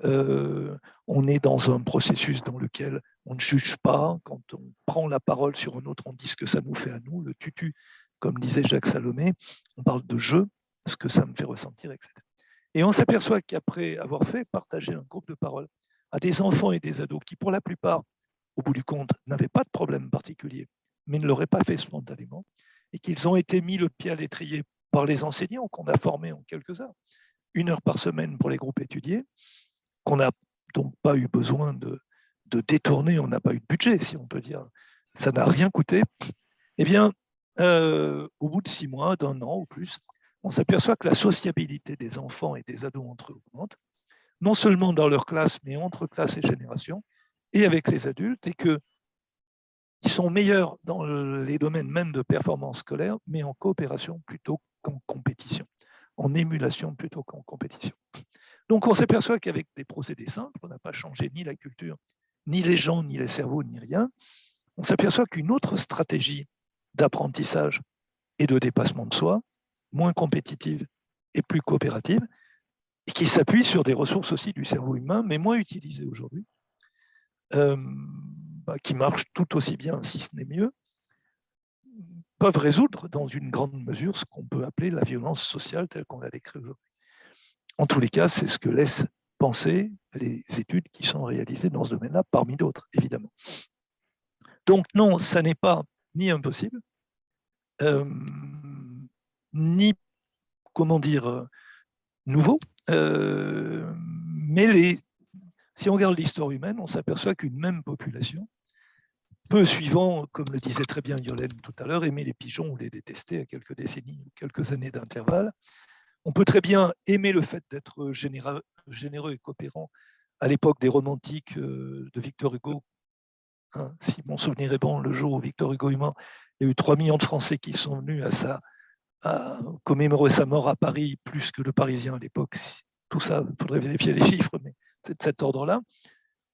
on est dans un processus dans lequel on ne juge pas, quand on prend la parole sur un autre, on dit ce que ça nous fait à nous, le tutu, comme disait Jacques Salomé, on parle de jeu, ce que ça me fait ressentir, etc. Et on s'aperçoit qu'après avoir fait partager un groupe de parole à des enfants et des ados qui, pour la plupart, au bout du compte, n'avaient pas de problème particulier, mais ne l'auraient pas fait spontanément, et qu'ils ont été mis le pied à l'étrier par les enseignants qu'on a formés en quelques heures, 1 heure par semaine pour les groupes étudiés, qu'on n'a donc pas eu besoin de détourner, on n'a pas eu de budget, si on peut dire. Ça n'a rien coûté. Eh bien, au bout de 6 mois, d'1 an ou plus, on s'aperçoit que la sociabilité des enfants et des ados entre eux augmente, non seulement dans leur classe, mais entre classes et générations, et avec les adultes, et qu'ils sont meilleurs dans les domaines même de performance scolaire, mais en coopération plutôt qu'en compétition, en émulation plutôt qu'en compétition. Donc on s'aperçoit qu'avec des procédés simples, on n'a pas changé ni la culture, ni les gens, ni les cerveaux, ni rien. On s'aperçoit qu'une autre stratégie d'apprentissage et de dépassement de soi, moins compétitive et plus coopérative, et qui s'appuie sur des ressources aussi du cerveau humain, mais moins utilisées aujourd'hui, qui marchent tout aussi bien, si ce n'est mieux, peuvent résoudre dans une grande mesure ce qu'on peut appeler la violence sociale telle qu'on la décrit aujourd'hui. En tous les cas, c'est ce que laissent penser les études qui sont réalisées dans ce domaine-là, parmi d'autres, évidemment. Donc non, ça n'est pas ni impossible, ni, comment dire, nouveau, mais si on regarde l'histoire humaine, on s'aperçoit qu'une même population peut, suivant, comme le disait très bien Yolène tout à l'heure, aimer les pigeons ou les détester à quelques décennies ou quelques années d'intervalle. On peut très bien aimer le fait d'être généreux et coopérant à l'époque des romantiques de Victor Hugo. Hein, si mon souvenir est bon, le jour où Victor Hugo est mort, il y a eu 3 millions de Français qui sont venus à commémorer sa mort à Paris, plus que de Parisiens à l'époque. Tout ça, il faudrait vérifier les chiffres, mais c'est de cet ordre-là.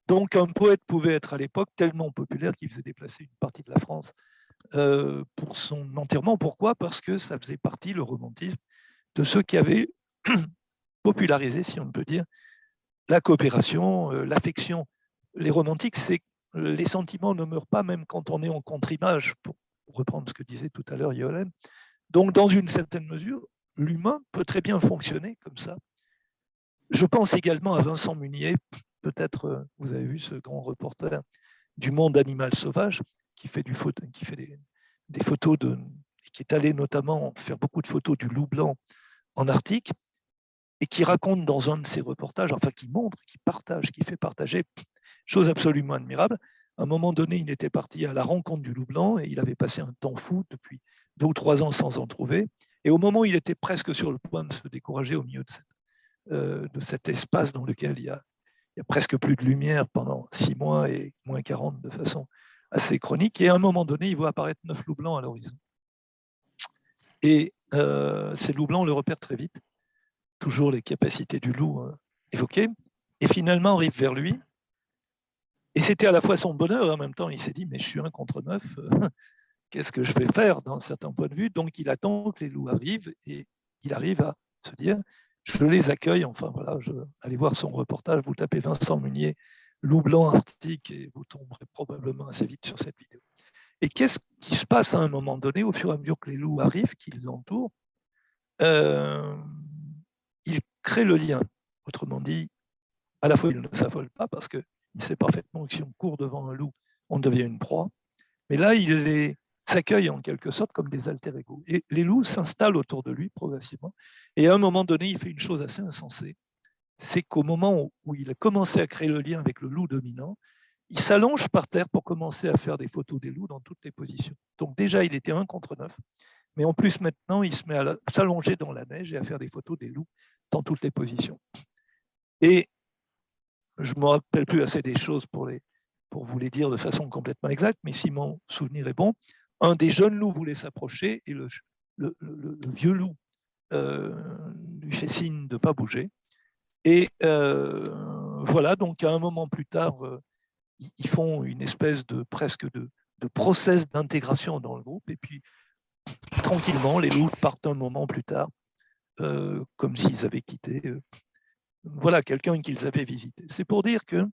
Donc un poète pouvait être à l'époque tellement populaire qu'il faisait déplacer une partie de la France pour son enterrement. Pourquoi ? Parce que ça faisait partie, le romantisme, de ceux qui avaient popularisé, si on peut dire, la coopération, l'affection. Les romantiques, c'est les sentiments ne meurent pas même quand on est en contre-image, pour reprendre ce que disait tout à l'heure Yolène. Donc, dans une certaine mesure, l'humain peut très bien fonctionner comme ça. Je pense également à Vincent Munier, peut-être vous avez vu ce grand reporter du monde animal sauvage, qui fait des photos qui est allé notamment faire beaucoup de photos du loup blanc en Arctique, et qui raconte dans un de ses reportages, enfin qui montre, qui partage, qui fait partager, chose absolument admirable. À un moment donné, il était parti à la rencontre du loup blanc et il avait passé un temps fou depuis 2 ou 3 ans sans en trouver. Et au moment où il était presque sur le point de se décourager au milieu de cet espace dans lequel il y a presque plus de lumière pendant 6 mois et moins 40 de façon assez chronique, et à un moment donné, il voit apparaître 9 loups blancs à l'horizon. Et ces loups blancs, on le repère très vite, toujours les capacités du loup évoquées, et finalement arrive vers lui. Et c'était à la fois son bonheur, et en même temps, il s'est dit, mais je suis 1 contre 9, qu'est-ce que je vais faire d'un certain point de vue ? Donc, il attend que les loups arrivent, et il arrive à se dire, je les accueille. Enfin, voilà, allez voir son reportage, vous tapez Vincent Munier, loup blanc arctique, et vous tomberez probablement assez vite sur cette vidéo. Et qu'est-ce qui se passe à un moment donné, au fur et à mesure que les loups arrivent, qu'ils l'entourent ? Il crée le lien. Autrement dit, à la fois, il ne s'affole pas parce qu'il sait parfaitement que si on court devant un loup, on devient une proie. Mais là, s'accueillent en quelque sorte comme des alter-ego. Et les loups s'installent autour de lui progressivement. Et à un moment donné, il fait une chose assez insensée. C'est qu'au moment où il a commencé à créer le lien avec le loup dominant, il s'allonge par terre pour commencer à faire des photos des loups dans toutes les positions. Donc déjà, il était 1 contre 9. Mais en plus, maintenant, il se met à s'allonger dans la neige et à faire des photos des loups dans toutes les positions. Et je ne me rappelle plus assez des choses pour vous les dire de façon complètement exacte, mais si mon souvenir est bon, un des jeunes loups voulait s'approcher et le vieux loup lui fait signe de ne pas bouger. Et voilà, donc à un moment plus tard, ils font une espèce de presque de process d'intégration dans le groupe, et puis tranquillement, les loups partent un moment plus tard, comme s'ils avaient quitté voilà, quelqu'un qu'ils avaient visité. C'est pour dire que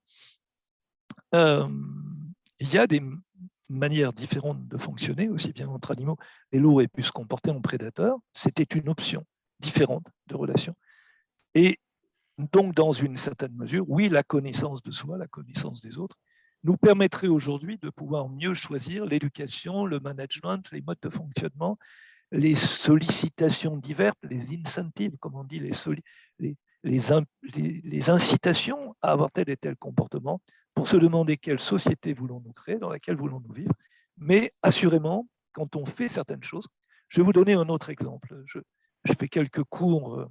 il y a des manières différentes de fonctionner, aussi bien entre animaux. Les loups aient pu se comporter en prédateurs, c'était une option différente de relation. Et donc, dans une certaine mesure, oui, la connaissance de soi, la connaissance des autres, nous permettrait aujourd'hui de pouvoir mieux choisir l'éducation, le management, les modes de fonctionnement, les sollicitations diverses, les incentives, comme on dit, les incitations à avoir tel et tel comportement, pour se demander quelle société voulons-nous créer, dans laquelle voulons-nous vivre. Mais assurément, quand on fait certaines choses, je vais vous donner un autre exemple. Je fais quelques cours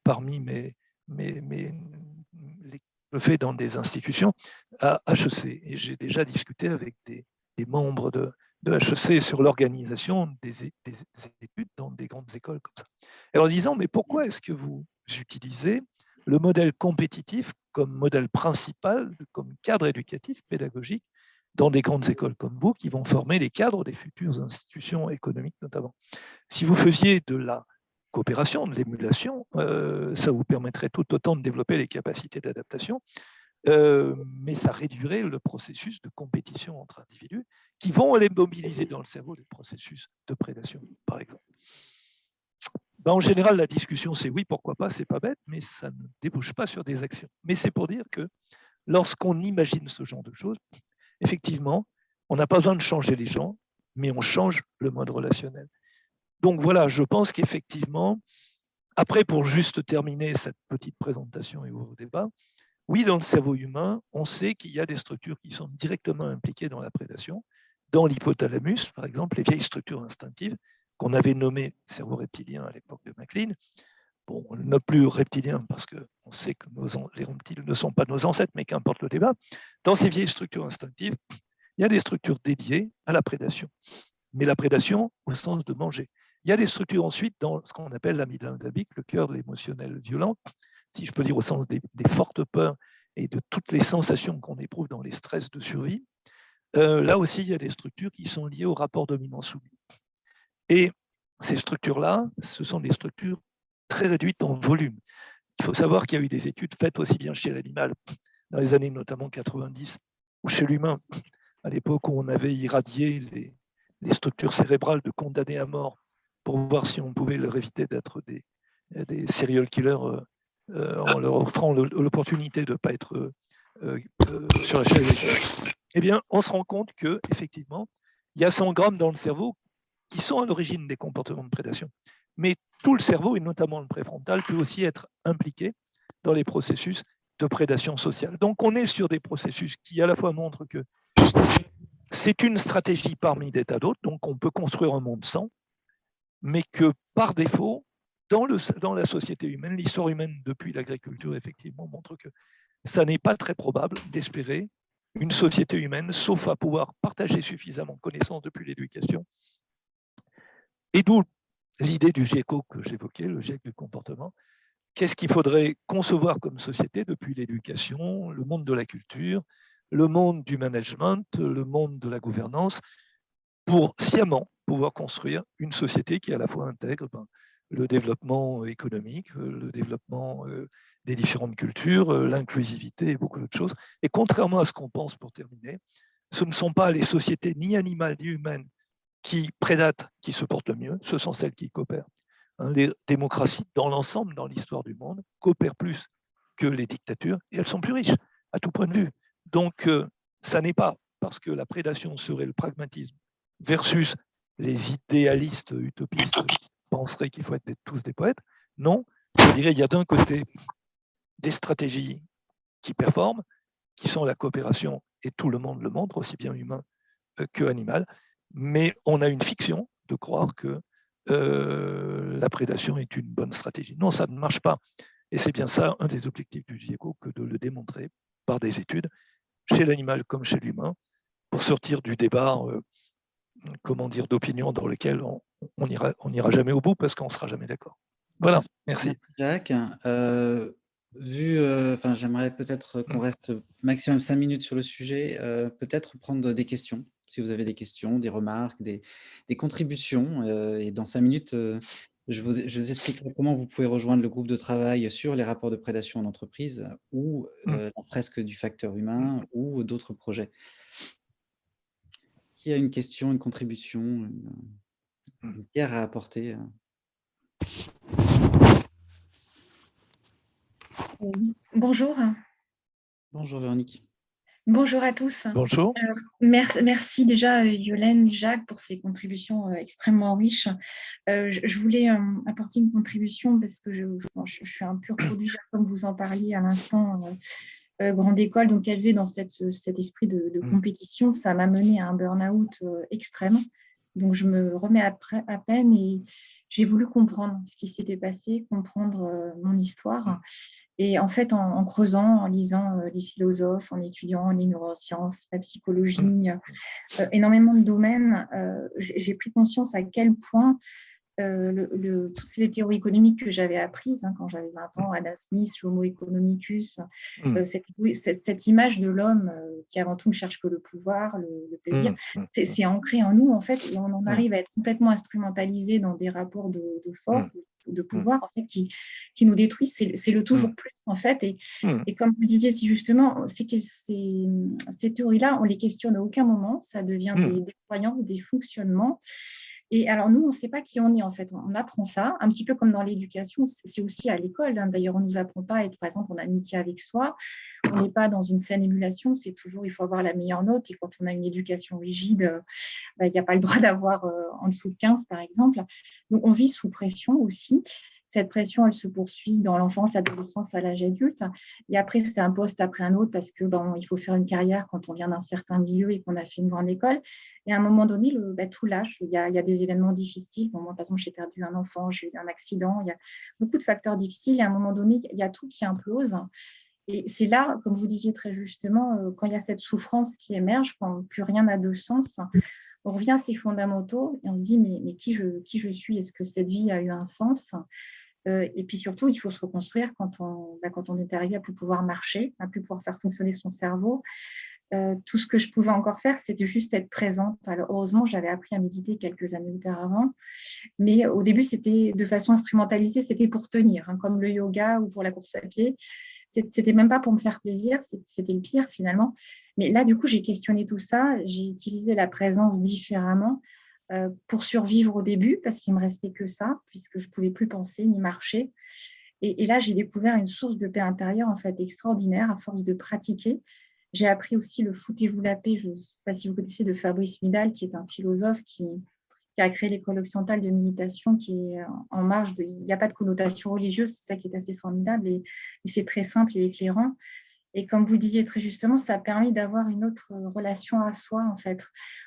parmi je fais dans des institutions à HEC, et j'ai déjà discuté avec des membres de HEC sur l'organisation des études dans des grandes écoles comme ça. Et en disant, mais pourquoi est-ce que vous utilisez le modèle compétitif comme modèle principal, comme cadre éducatif, pédagogique, dans des grandes écoles comme vous, qui vont former les cadres des futures institutions économiques notamment? Si vous faisiez de la coopération, de l'émulation, ça vous permettrait tout autant de développer les capacités d'adaptation, mais ça réduirait le processus de compétition entre individus qui vont aller mobiliser dans le cerveau des processus de prédation, par exemple. Ben, en général, la discussion, c'est oui, pourquoi pas, c'est pas bête, mais ça ne débouche pas sur des actions. Mais c'est pour dire que lorsqu'on imagine ce genre de choses, effectivement, on n'a pas besoin de changer les gens, mais on change le mode relationnel. Donc voilà, je pense qu'effectivement, après, pour juste terminer cette petite présentation et ouvrir le débat, oui, dans le cerveau humain, on sait qu'il y a des structures qui sont directement impliquées dans la prédation. Dans l'hypothalamus, par exemple, les vieilles structures instinctives qu'on avait nommées cerveau reptilien à l'époque de MacLean. Bon, on n'a plus reptilien parce qu'on sait que les reptiles ne sont pas nos ancêtres, mais qu'importe le débat. Dans ces vieilles structures instinctives, il y a des structures dédiées à la prédation. Mais la prédation au sens de manger. Il y a des structures ensuite dans ce qu'on appelle l'amygdale limbique, le cœur de l'émotionnel violent, si je peux dire au sens des fortes peurs et de toutes les sensations qu'on éprouve dans les stress de survie. Là aussi, il y a des structures qui sont liées au rapport dominant-soumis. Et ces structures-là, ce sont des structures très réduites en volume. Il faut savoir qu'il y a eu des études faites aussi bien chez l'animal, dans les années notamment 90, ou chez l'humain, à l'époque où on avait irradié les structures cérébrales de condamnés à mort pour voir si on pouvait leur éviter d'être des serial killers en leur offrant l'opportunité de ne pas être sur la chaise. Eh bien, on se rend compte qu'effectivement, il y a 100 grammes dans le cerveau qui sont à l'origine des comportements de prédation. Mais tout le cerveau, et notamment le préfrontal, peut aussi être impliqué dans les processus de prédation sociale. Donc, on est sur des processus qui, à la fois, montrent que c'est une stratégie parmi des tas d'autres, donc on peut construire un monde sans, mais que, par défaut, dans la société humaine, l'histoire humaine depuis l'agriculture, effectivement, montre que ça n'est pas très probable d'espérer une société humaine, sauf à pouvoir partager suffisamment de connaissances depuis l'éducation. Et d'où l'idée du GIECO que j'évoquais, le GIEC du comportement. Qu'est-ce qu'il faudrait concevoir comme société depuis l'éducation, le monde de la culture, le monde du management, le monde de la gouvernance, pour sciemment pouvoir construire une société qui à la fois intègre le développement économique, le développement des différentes cultures, l'inclusivité et beaucoup d'autres choses. Et contrairement à ce qu'on pense, pour terminer, ce ne sont pas les sociétés ni animales ni humaines qui prédatent qui se portent le mieux, ce sont celles qui coopèrent. Les démocraties, dans l'ensemble, dans l'histoire du monde, coopèrent plus que les dictatures et elles sont plus riches, à tout point de vue. Donc, ça n'est pas parce que la prédation serait le pragmatisme versus les idéalistes utopistes qui penseraient qu'il faut être tous des poètes. Non, je dirais il y a d'un côté des stratégies qui performent, qui sont la coopération, et tout le monde le montre, aussi bien humain que animal, mais on a une fiction de croire que la prédation est une bonne stratégie. Non, ça ne marche pas. Et c'est bien ça, un des objectifs du GIECO, que de le démontrer par des études, chez l'animal comme chez l'humain, pour sortir du débat d'opinion dans lequel on n'ira jamais au bout parce qu'on ne sera jamais d'accord. Voilà, merci. Jacques, j'aimerais peut-être qu'on reste maximum 5 minutes sur le sujet, peut-être prendre des questions, si vous avez des questions, des remarques, des contributions. Et dans 5 minutes, je vous expliquerai comment vous pouvez rejoindre le groupe de travail sur les rapports de prédation en entreprise ou la fresque du facteur humain ou d'autres projets. Qui a une question, une contribution, une pierre à apporter? Oui. Bonjour. Bonjour Véronique. Bonjour à tous. Bonjour. Merci déjà Yolène, Jacques pour ces contributions extrêmement riches. Je voulais apporter une contribution parce que je suis un pur produit, comme vous en parliez à l'instant, grande école, donc élevé dans cet esprit de compétition, ça m'a mené à un burn-out extrême. Donc je me remets à peine et j'ai voulu comprendre ce qui s'était passé, comprendre mon histoire. Et en fait, en creusant, en lisant les philosophes, en étudiant les neurosciences, la psychologie, énormément de domaines, j'ai pris conscience à quel point toutes les théories économiques que j'avais apprises quand j'avais 20 ans, Adam Smith, l'Homo economicus, cette image de l'homme qui avant tout ne cherche que le pouvoir, le plaisir, c'est ancré en nous en fait, et on en arrive à être complètement instrumentalisé dans des rapports de force, de pouvoir en fait, qui nous détruisent. C'est le toujours plus en fait, et comme vous le disiez si justement, c'est que ces théories-là, on les questionne à aucun moment, ça devient des croyances, des fonctionnements. Et alors, nous, on ne sait pas qui on est, en fait. On apprend ça, un petit peu comme dans l'éducation. C'est aussi à l'école. D'ailleurs, on ne nous apprend pas à être, par exemple, en amitié avec soi. On n'est pas dans une saine émulation. C'est toujours, il faut avoir la meilleure note. Et quand on a une éducation rigide, il n'y a pas le droit d'avoir en dessous de 15, par exemple. Donc, on vit sous pression aussi. Cette pression, elle se poursuit dans l'enfance, l'adolescence, à l'âge adulte. Et après, c'est un poste après un autre parce que il faut faire une carrière quand on vient d'un certain milieu et qu'on a fait une grande école. Et à un moment donné, tout lâche. Il y a des événements difficiles. Moi, par exemple, j'ai perdu un enfant, j'ai eu un accident. Il y a beaucoup de facteurs difficiles. Et à un moment donné, il y a tout qui implose. Et c'est là, comme vous disiez très justement, quand il y a cette souffrance qui émerge, quand plus rien n'a de sens, on revient à ces fondamentaux et on se dit mais qui je suis? Est-ce que cette vie a eu un sens? Et puis surtout, il faut se reconstruire quand on est arrivé à ne plus pouvoir marcher, à ne plus pouvoir faire fonctionner son cerveau. Tout ce que je pouvais encore faire, c'était juste être présente. Alors, heureusement, j'avais appris à méditer quelques années auparavant, mais au début, c'était de façon instrumentalisée, c'était pour tenir, comme le yoga ou pour la course à pied. C'était même pas pour me faire plaisir, c'était le pire finalement. Mais là, du coup, j'ai questionné tout ça, j'ai utilisé la présence différemment pour survivre au début, parce qu'il me restait que ça, puisque je pouvais plus penser ni marcher. Et là, j'ai découvert une source de paix intérieure en fait extraordinaire à force de pratiquer. J'ai appris aussi le foutez-vous la paix, je ne sais pas si vous connaissez, de Fabrice Midal, qui est un philosophe qui a créé l'école occidentale de méditation, qui est en marge de... Il n'y a pas de connotation religieuse, c'est ça qui est assez formidable, et c'est très simple et éclairant. Et comme vous disiez très justement, ça a permis d'avoir une autre relation à soi, en fait.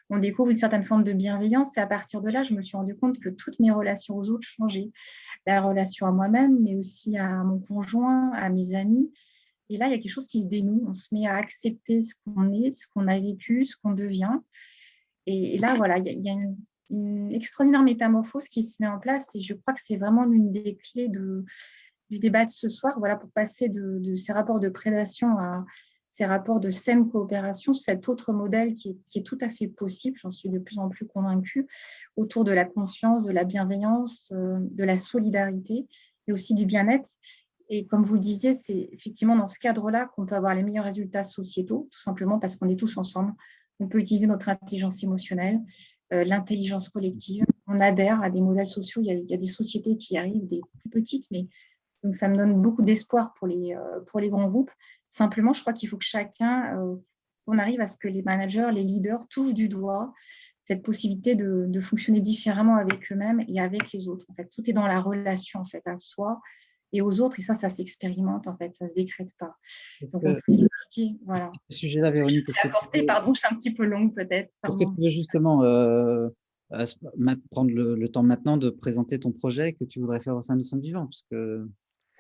On découvre une certaine forme de bienveillance, et à partir de là, je me suis rendu compte que toutes mes relations aux autres changeaient. La relation à moi-même, mais aussi à mon conjoint, à mes amis. Et là, il y a quelque chose qui se dénoue. On se met à accepter ce qu'on est, ce qu'on a vécu, ce qu'on devient. Et là, voilà, il y a une extraordinaire métamorphose qui se met en place. Et je crois que c'est vraiment l'une des clés du débat de ce soir, voilà, pour passer de ces rapports de prédation à ces rapports de saine coopération, cet autre modèle qui est tout à fait possible, j'en suis de plus en plus convaincue, autour de la conscience, de la bienveillance, de la solidarité et aussi du bien-être. Et comme vous le disiez, c'est effectivement dans ce cadre-là qu'on peut avoir les meilleurs résultats sociétaux, tout simplement parce qu'on est tous ensemble. On peut utiliser notre intelligence émotionnelle, l'intelligence collective. On adhère à des modèles sociaux. Il y a des sociétés qui arrivent, des plus petites, mais donc ça me donne beaucoup d'espoir pour les grands groupes. Simplement, je crois qu'il faut que chacun, on arrive à ce que les managers, les leaders touchent du doigt cette possibilité de fonctionner différemment avec eux-mêmes et avec les autres. En fait, tout est dans la relation en fait, à soi et aux autres, et ça se en fait, ça ne se décrète pas. Donc, on peut expliquer, voilà. Ce sujet-là, Véronique, Pardon, je suis un petit peu longue peut-être. Est-ce que tu veux justement prendre le temps maintenant de présenter ton projet que tu voudrais faire au sein de Nous sommes vivants, parce que...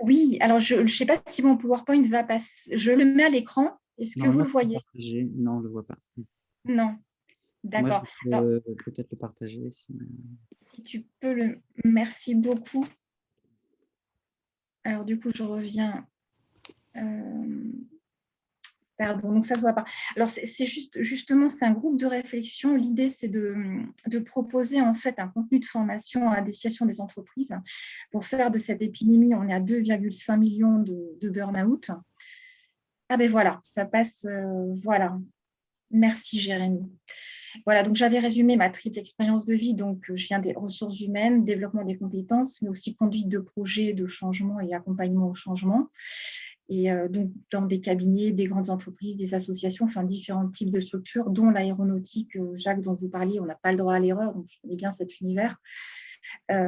Oui, alors je ne sais pas si mon PowerPoint va passer. Je le mets à l'écran. Est-ce que vous le voyez? Non, on ne le voit pas. Non, d'accord. Moi, je peux peut-être le partager. Si tu peux le... Merci beaucoup. Alors, du coup, je reviens. Pardon, donc ça ne se voit pas. Alors, c'est justement, c'est un groupe de réflexion. L'idée, c'est de proposer en fait un contenu de formation à destination des entreprises pour faire de cette épidémie, on est à 2,5 millions de burn-out. Ah ben voilà, ça passe, voilà. Merci Jérémy. Voilà, donc j'avais résumé ma triple expérience de vie. Donc, je viens des ressources humaines, développement des compétences, mais aussi conduite de projets de changement et accompagnement au changement. Et donc, dans des cabinets, des grandes entreprises, des associations, enfin différents types de structures, dont l'aéronautique, Jacques, dont vous parliez, on n'a pas le droit à l'erreur, donc je connais bien cet univers. Mais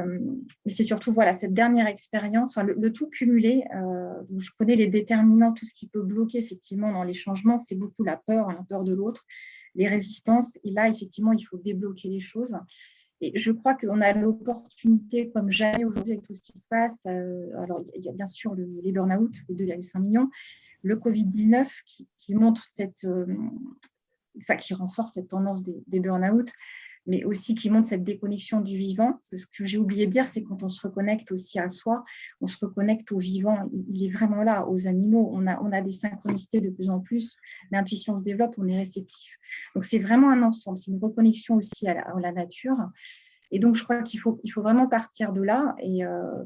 c'est surtout voilà, cette dernière expérience, enfin, le tout cumulé, où je connais les déterminants, tout ce qui peut bloquer effectivement dans les changements, c'est beaucoup la peur de l'autre, les résistances. Et là, effectivement, il faut débloquer les choses. Et je crois qu'on a l'opportunité, comme jamais aujourd'hui avec tout ce qui se passe, alors il y a bien sûr les burn-out, les 2,5 millions, le Covid-19 qui montre qui renforce cette tendance des burn-out, mais aussi qui montre cette déconnexion du vivant. Ce que j'ai oublié de dire, c'est quand on se reconnecte aussi à soi, on se reconnecte au vivant. Il est vraiment là, aux animaux. On a des synchronicités de plus en plus. L'intuition se développe, on est réceptif. Donc, c'est vraiment un ensemble. C'est une reconnexion aussi à la nature. Et donc, je crois qu'il faut vraiment partir de là et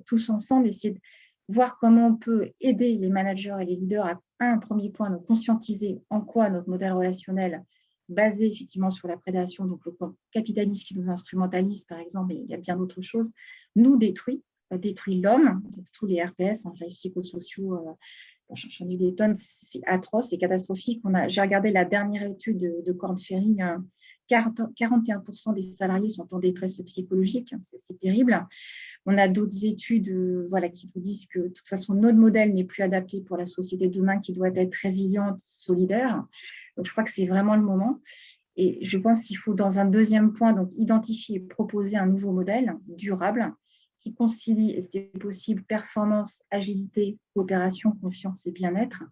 tous ensemble essayer de voir comment on peut aider les managers et les leaders à, un premier point, nous conscientiser en quoi notre modèle relationnel basé effectivement sur la prédation, donc le capitalisme qui nous instrumentalise, par exemple, et il y a bien d'autres choses, nous détruit l'homme, donc tous les RPS, les psychosociaux, j'en ai eu des tonnes, c'est atroce, c'est catastrophique. J'ai regardé la dernière étude de Korn Ferry, 41% des salariés sont en détresse psychologique, c'est terrible. On a d'autres études qui nous disent que de toute façon, notre modèle n'est plus adapté pour la société de demain qui doit être résiliente, solidaire. Donc, je crois que c'est vraiment le moment. Et je pense qu'il faut, dans un deuxième point, donc, identifier et proposer un nouveau modèle durable qui concilie, et c'est possible, performance, agilité, coopération, confiance et bien-être.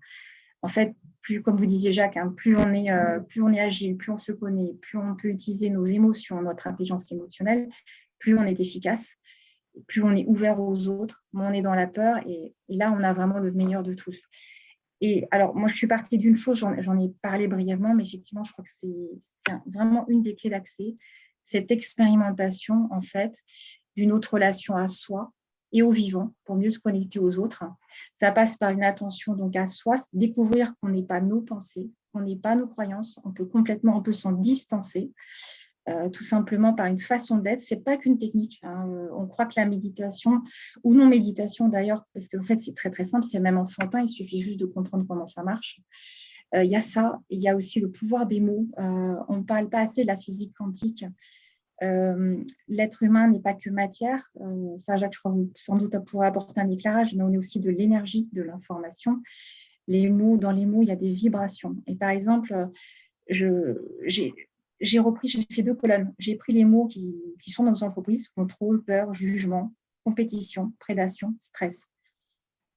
En fait, plus, comme vous disiez Jacques, plus on est agile, plus on se connaît, plus on peut utiliser nos émotions, notre intelligence émotionnelle, plus on est efficace, plus on est ouvert aux autres, moins on est dans la peur, et là, on a vraiment le meilleur de tous. Et alors, moi, je suis partie d'une chose, j'en ai parlé brièvement, mais effectivement, je crois que c'est vraiment une des clés d'accès, cette expérimentation, en fait, d'une autre relation à soi et au vivant pour mieux se connecter aux autres. Ça passe par une attention donc à soi, découvrir qu'on n'est pas nos pensées, qu'on n'est pas nos croyances, on peut s'en distancer, tout simplement par une façon d'être. C'est pas qu'une technique. On croit que la méditation, ou non-méditation d'ailleurs, parce qu'en fait c'est très très simple, c'est même enfantin, il suffit juste de comprendre comment ça marche. Il y a ça, il y a aussi le pouvoir des mots. On ne parle pas assez de la physique quantique. L'être humain n'est pas que matière. Ça, Jacques, je crois que vous sans doute pourrez apporter un éclairage, mais on est aussi de l'énergie, de l'information. Dans les mots, il y a des vibrations. Et par exemple, j'ai fait 2 colonnes. J'ai pris les mots qui sont dans nos entreprises: contrôle, peur, jugement, compétition, prédation, stress.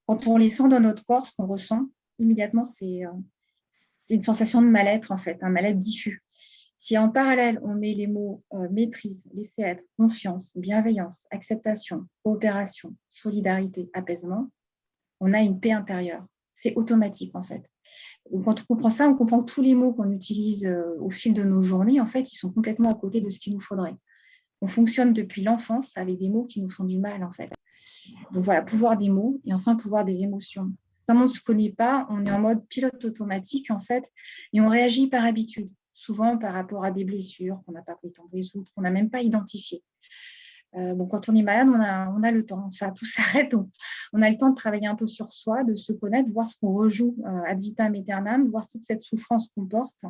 Quand on les sent dans notre corps, ce qu'on ressent immédiatement, c'est une sensation de mal-être, en fait, un mal-être diffus. Si en parallèle, on met les mots maîtrise, laisser être, confiance, bienveillance, acceptation, coopération, solidarité, apaisement, on a une paix intérieure. C'est automatique, en fait. Quand on comprend ça, on comprend que tous les mots qu'on utilise au fil de nos journées, en fait, ils sont complètement à côté de ce qu'il nous faudrait. On fonctionne depuis l'enfance avec des mots qui nous font du mal, en fait. Donc voilà, pouvoir des mots et enfin pouvoir des émotions. Comme on ne se connaît pas, on est en mode pilote automatique, en fait, et on réagit par habitude, souvent par rapport à des blessures qu'on n'a pas pris le temps de résoudre, qu'on n'a même pas identifiées. Quand on est malade, on a le temps, tout s'arrête. Donc, on a le temps de travailler un peu sur soi, de se connaître, voir ce qu'on rejoue ad vitam aeternam, voir toute cette souffrance qu'on porte.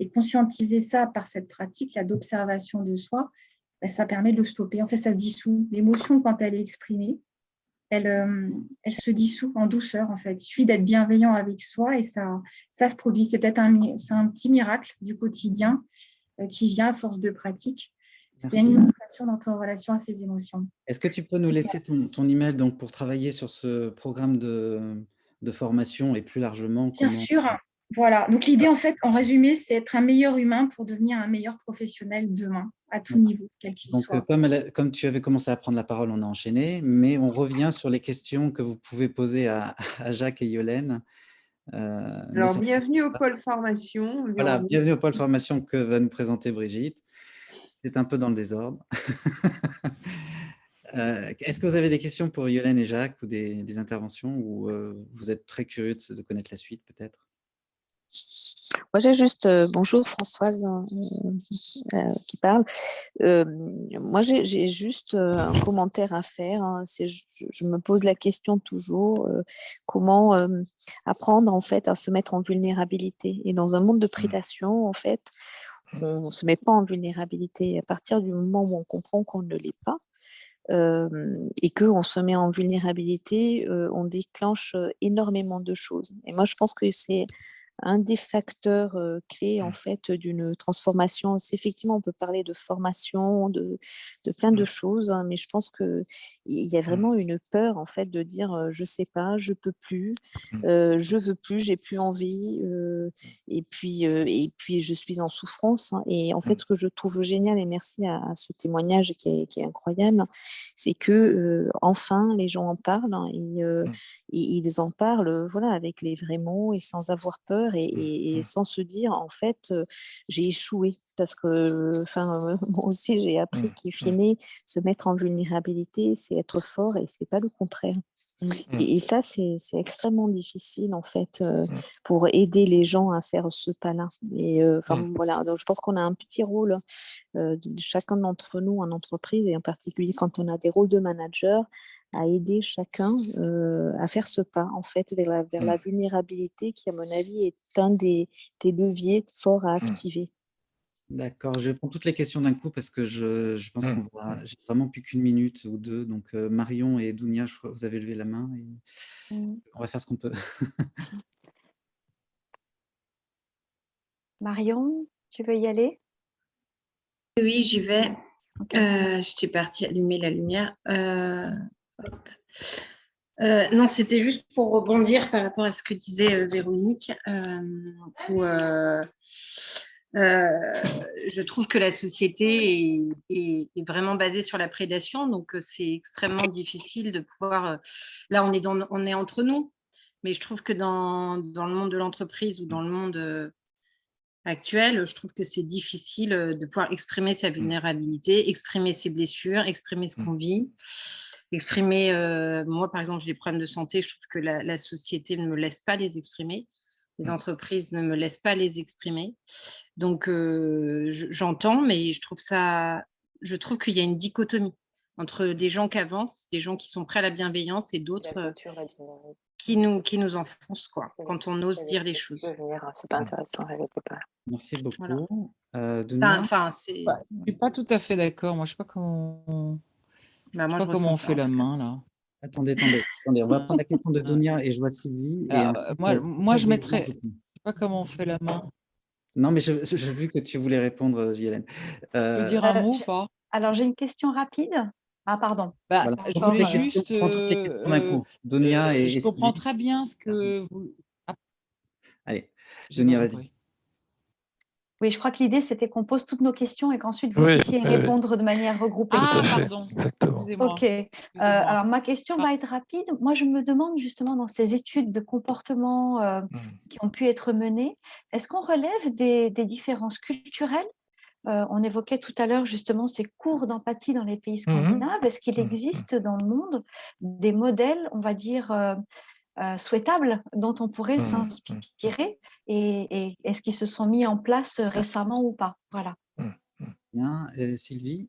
Et conscientiser ça par cette pratique là d'observation de soi, ben, ça permet de le stopper. En fait, ça se dissout. L'émotion, quand elle est exprimée, elle se dissout en douceur, en fait. Il suffit d'être bienveillant avec soi et ça se produit. C'est peut-être c'est un petit miracle du quotidien qui vient à force de pratique. C'est une initiation dans en relation à ses émotions. Est-ce que tu peux nous laisser ton email donc, pour travailler sur ce programme de formation et plus largement Bien sûr. Voilà. Donc, l'idée, en fait, en résumé, c'est être un meilleur humain pour devenir un meilleur professionnel demain, à tout niveau, quel qu'il soit. Comme tu avais commencé à prendre la parole, on a enchaîné, mais on revient sur les questions que vous pouvez poser à Jacques et Yolène. Alors, bienvenue au pôle formation. Voilà, bienvenue au pôle formation que va nous présenter Brigitte. C'est un peu dans le désordre. Est-ce que vous avez des questions pour Yolène et Jacques ou des interventions ou vous êtes très curieux de connaître la suite peut-être? Moi, j'ai juste, bonjour Françoise qui parle. Moi, j'ai juste un commentaire à faire. Hein. Je me pose la question toujours, comment apprendre en fait à se mettre en vulnérabilité. Et dans un monde de prédation, en fait, on ne se met pas en vulnérabilité. À partir du moment où on comprend qu'on ne l'est pas, et qu'on se met en vulnérabilité, on déclenche énormément de choses. Et moi, je pense que c'est un des facteurs clés en fait d'une transformation. C'est effectivement, on peut parler de formation, de plein de choses, hein, mais je pense que il y a vraiment une peur en fait de dire je sais pas, je peux plus, je veux plus, j'ai plus envie, et puis je suis en souffrance. Hein. Et en fait, ce que je trouve génial, et merci à ce témoignage qui est incroyable, c'est que enfin les gens en parlent, hein, et ils en parlent, voilà, avec les vrais mots et sans avoir peur et sans se dire en fait j'ai échoué parce que moi aussi j'ai appris qu'il fallait se mettre en vulnérabilité, c'est être fort et c'est pas le contraire. Et ça c'est extrêmement difficile en fait pour aider les gens à faire ce pas-là. Et voilà, donc je pense qu'on a un petit rôle chacun d'entre nous en entreprise et en particulier quand on a des rôles de manager à aider chacun à faire ce pas en fait vers la vulnérabilité qui à mon avis est un des leviers forts à activer. D'accord, je vais prendre toutes les questions d'un coup parce que je pense j'ai vraiment plus qu'une minute ou deux. Donc Marion et Dounia, je crois que vous avez levé la main. Et on va faire ce qu'on peut. Marion, tu veux y aller? Oui, j'y vais. J'étais partie allumer la lumière. Non, c'était juste pour rebondir par rapport à ce que disait Véronique. Je trouve que la société est vraiment basée sur la prédation, donc c'est extrêmement difficile de pouvoir. Là, on est entre nous, mais je trouve que dans le monde de l'entreprise ou dans le monde actuel, je trouve que c'est difficile de pouvoir exprimer sa vulnérabilité, exprimer ses blessures, exprimer ce qu'on vit, exprimer. Moi, par exemple, j'ai des problèmes de santé, je trouve que la société ne me laisse pas les exprimer. Les entreprises ne me laissent pas les exprimer. Donc, j'entends, mais je trouve qu'il y a une dichotomie entre des gens qui avancent, des gens qui sont prêts à la bienveillance et d'autres qui nous enfoncent, quoi, quand on ose dire les choses. C'est pas intéressant, Merci beaucoup. Voilà. Dounia Je ne suis pas tout à fait d'accord. Moi, je ne sais pas comment on fait la main, là. Attendez, on va prendre la question de Dounia et je vois Sylvie. Alors, moi je mettrais. Je ne sais pas comment on fait la main. Non, mais j'ai vu que tu voulais répondre, Yolène. Tu veux dire un mot ou pas? Alors, j'ai une question rapide. Ah, pardon. Voilà. Je voulais juste. Dounia et je comprends très bien ce que vous. Allez, Dounia, vas-y. Oui, je crois que l'idée, c'était qu'on pose toutes nos questions et qu'ensuite, vous puissiez répondre de manière regroupée. Ah, pardon. Exactement. OK. Alors, ma question va être rapide. Moi, je me demande justement dans ces études de comportement qui ont pu être menées, est-ce qu'on relève des différences culturelles? On évoquait tout à l'heure justement ces cours d'empathie dans les pays scandinaves. Est-ce qu'il existe dans le monde des modèles, on va dire, souhaitables dont on pourrait s'inspirer et est-ce qu'ils se sont mis en place récemment ou pas? Voilà. Bien, Sylvie?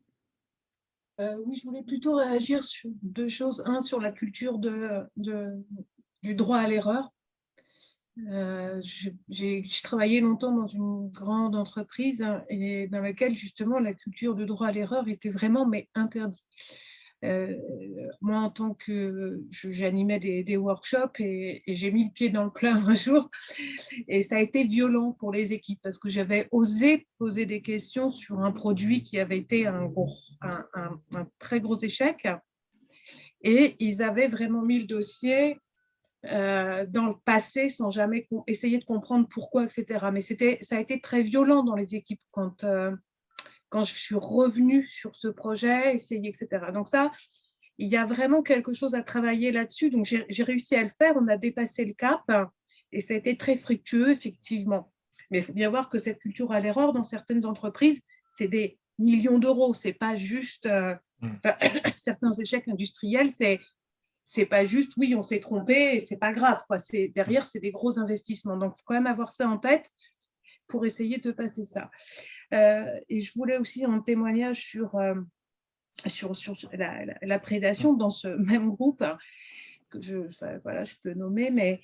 Oui, je voulais plutôt réagir sur deux choses. Un, sur la culture du droit à l'erreur. J'ai travaillé longtemps dans une grande entreprise et dans laquelle justement la culture de droit à l'erreur était vraiment interdite. Moi, en tant que j'animais des workshops et j'ai mis le pied dans le plat un jour et ça a été violent pour les équipes parce que j'avais osé poser des questions sur un produit qui avait été un très gros échec et ils avaient vraiment mis le dossier dans le passé sans jamais essayer de comprendre pourquoi, etc. Mais ça a été très violent dans les équipes quand je suis revenue sur ce projet, essayer, etc. Donc ça, il y a vraiment quelque chose à travailler là-dessus. Donc j'ai réussi à le faire, on a dépassé le cap et ça a été très fructueux, effectivement. Mais il faut bien voir que cette culture à l'erreur dans certaines entreprises, c'est des millions d'euros. C'est pas juste certains échecs industriels, c'est pas juste, oui, on s'est trompé et c'est pas grave. Quoi. Derrière, c'est des gros investissements. Donc, il faut quand même avoir ça en tête pour essayer de passer ça. Et je voulais aussi un témoignage sur la prédation dans ce même groupe que je peux nommer, mais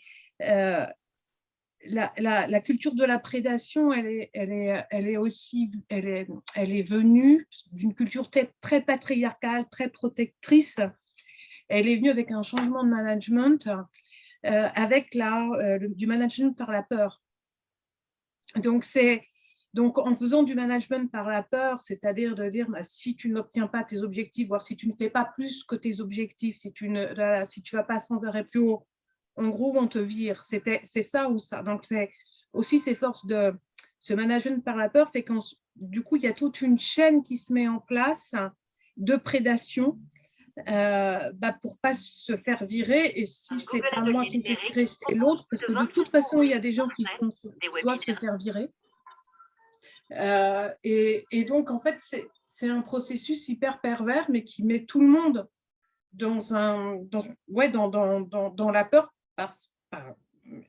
la culture de la prédation, elle est venue d'une culture très patriarcale, très protectrice. Elle est venue avec un changement de management, avec du management par la peur. Donc, en faisant du management par la peur, c'est-à-dire de dire si tu n'obtiens pas tes objectifs, voire si tu ne fais pas plus que tes objectifs, si tu ne vas pas sans arrêt plus haut, en gros, on te vire. C'est ça ou ça. Donc, c'est aussi ces forces de ce management par la peur fait que du coup, il y a toute une chaîne qui se met en place de prédation pour pas se faire virer, et si c'est pas moi qui me fais virer, c'est l'autre, parce que de toute façon il y a des gens qui doivent se faire virer, et donc en fait c'est un processus hyper pervers mais qui met tout le monde dans la peur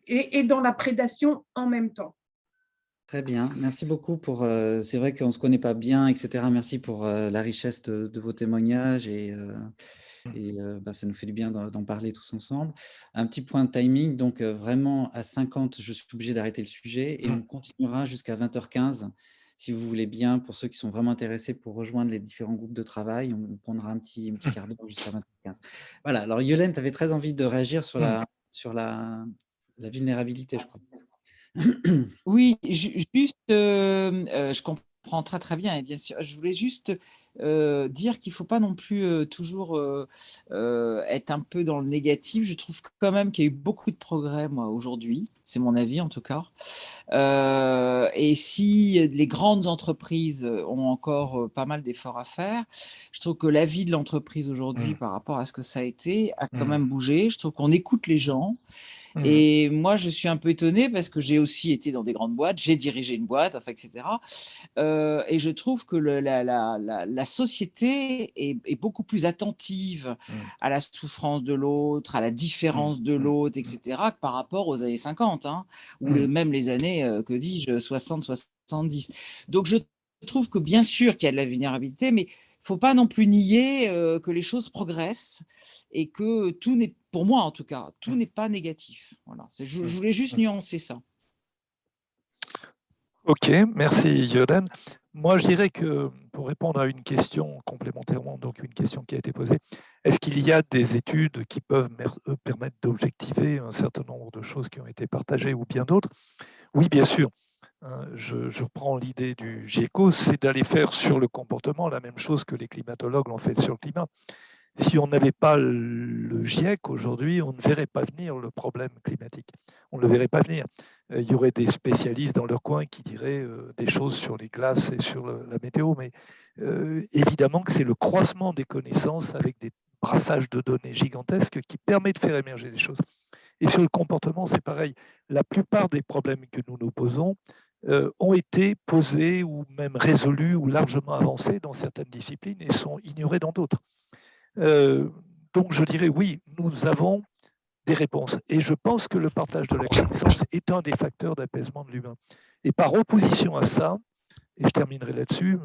et dans la prédation en même temps. Très bien, merci beaucoup pour. C'est vrai qu'on ne se connaît pas bien, etc. Merci pour la richesse de vos témoignages et ça nous fait du bien d'en parler tous ensemble. Un petit point de timing, donc vraiment à 50, je suis obligé d'arrêter le sujet et on continuera jusqu'à 20h15. Si vous voulez bien, pour ceux qui sont vraiment intéressés pour rejoindre les différents groupes de travail, on prendra un petit quart d'heure jusqu'à 20h15. Voilà, alors Yolène, tu avais très envie de réagir sur la vulnérabilité, je crois. Oui, juste, je comprends très bien et bien sûr, je voulais juste dire qu'il ne faut pas non plus toujours être un peu dans le négatif. Je trouve quand même qu'il y a eu beaucoup de progrès, moi, aujourd'hui. C'est mon avis, en tout cas. Et si les grandes entreprises ont encore pas mal d'efforts à faire, je trouve que la vie de l'entreprise aujourd'hui, par rapport à ce que ça a été, a quand même bougé. Je trouve qu'on écoute les gens. Et moi, je suis un peu étonnée parce que j'ai aussi été dans des grandes boîtes, j'ai dirigé une boîte, enfin, etc. Et je trouve que la société est beaucoup plus attentive à la souffrance de l'autre, à la différence de l'autre, etc., que par rapport aux années 50, ou même les années, que dis-je, 60, 70. Donc, je trouve que bien sûr qu'il y a de la vulnérabilité, mais il ne faut pas non plus nier que les choses progressent et que tout n'est, pour moi en tout cas, tout n'est pas négatif. Voilà. Je voulais juste nuancer ça. Ok, merci Yodan. Moi, je dirais que pour répondre à une question complémentairement, donc une question qui a été posée, est-ce qu'il y a des études qui peuvent permettre d'objectiver un certain nombre de choses qui ont été partagées ou bien d'autres? Oui, bien sûr. Je reprends l'idée du GIECO, c'est d'aller faire sur le comportement la même chose que les climatologues l'ont fait sur le climat. Si on n'avait pas le GIEC aujourd'hui, on ne verrait pas venir le problème climatique. On ne le verrait pas venir. Il y aurait des spécialistes dans leur coin qui diraient des choses sur les glaces et sur la météo, mais évidemment que c'est le croisement des connaissances avec des brassages de données gigantesques qui permet de faire émerger des choses. Et sur le comportement, c'est pareil. La plupart des problèmes que nous nous posons ont été posés ou même résolus ou largement avancés dans certaines disciplines et sont ignorés dans d'autres. Donc je dirais oui, nous avons des réponses. Et je pense que le partage de la connaissance est un des facteurs d'apaisement de l'humain. Et par opposition à ça, et je terminerai là-dessus,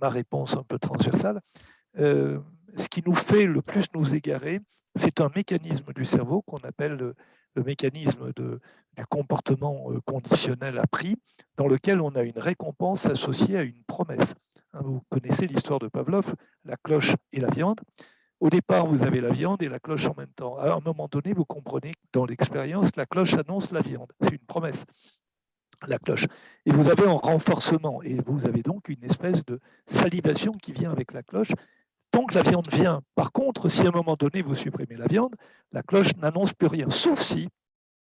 ma réponse un peu transversale, ce qui nous fait le plus nous égarer, c'est un mécanisme du cerveau qu'on appelle le mécanisme du comportement conditionnel appris, dans lequel on a une récompense associée à une promesse. Vous connaissez l'histoire de Pavlov, la cloche et la viande. Au départ, vous avez la viande et la cloche en même temps. À un moment donné, vous comprenez que dans l'expérience, la cloche annonce la viande. C'est une promesse, la cloche. Et vous avez un renforcement. Et vous avez donc une espèce de salivation qui vient avec la cloche. Donc la viande vient. Par contre, si à un moment donné, vous supprimez la viande, la cloche n'annonce plus rien. Sauf si,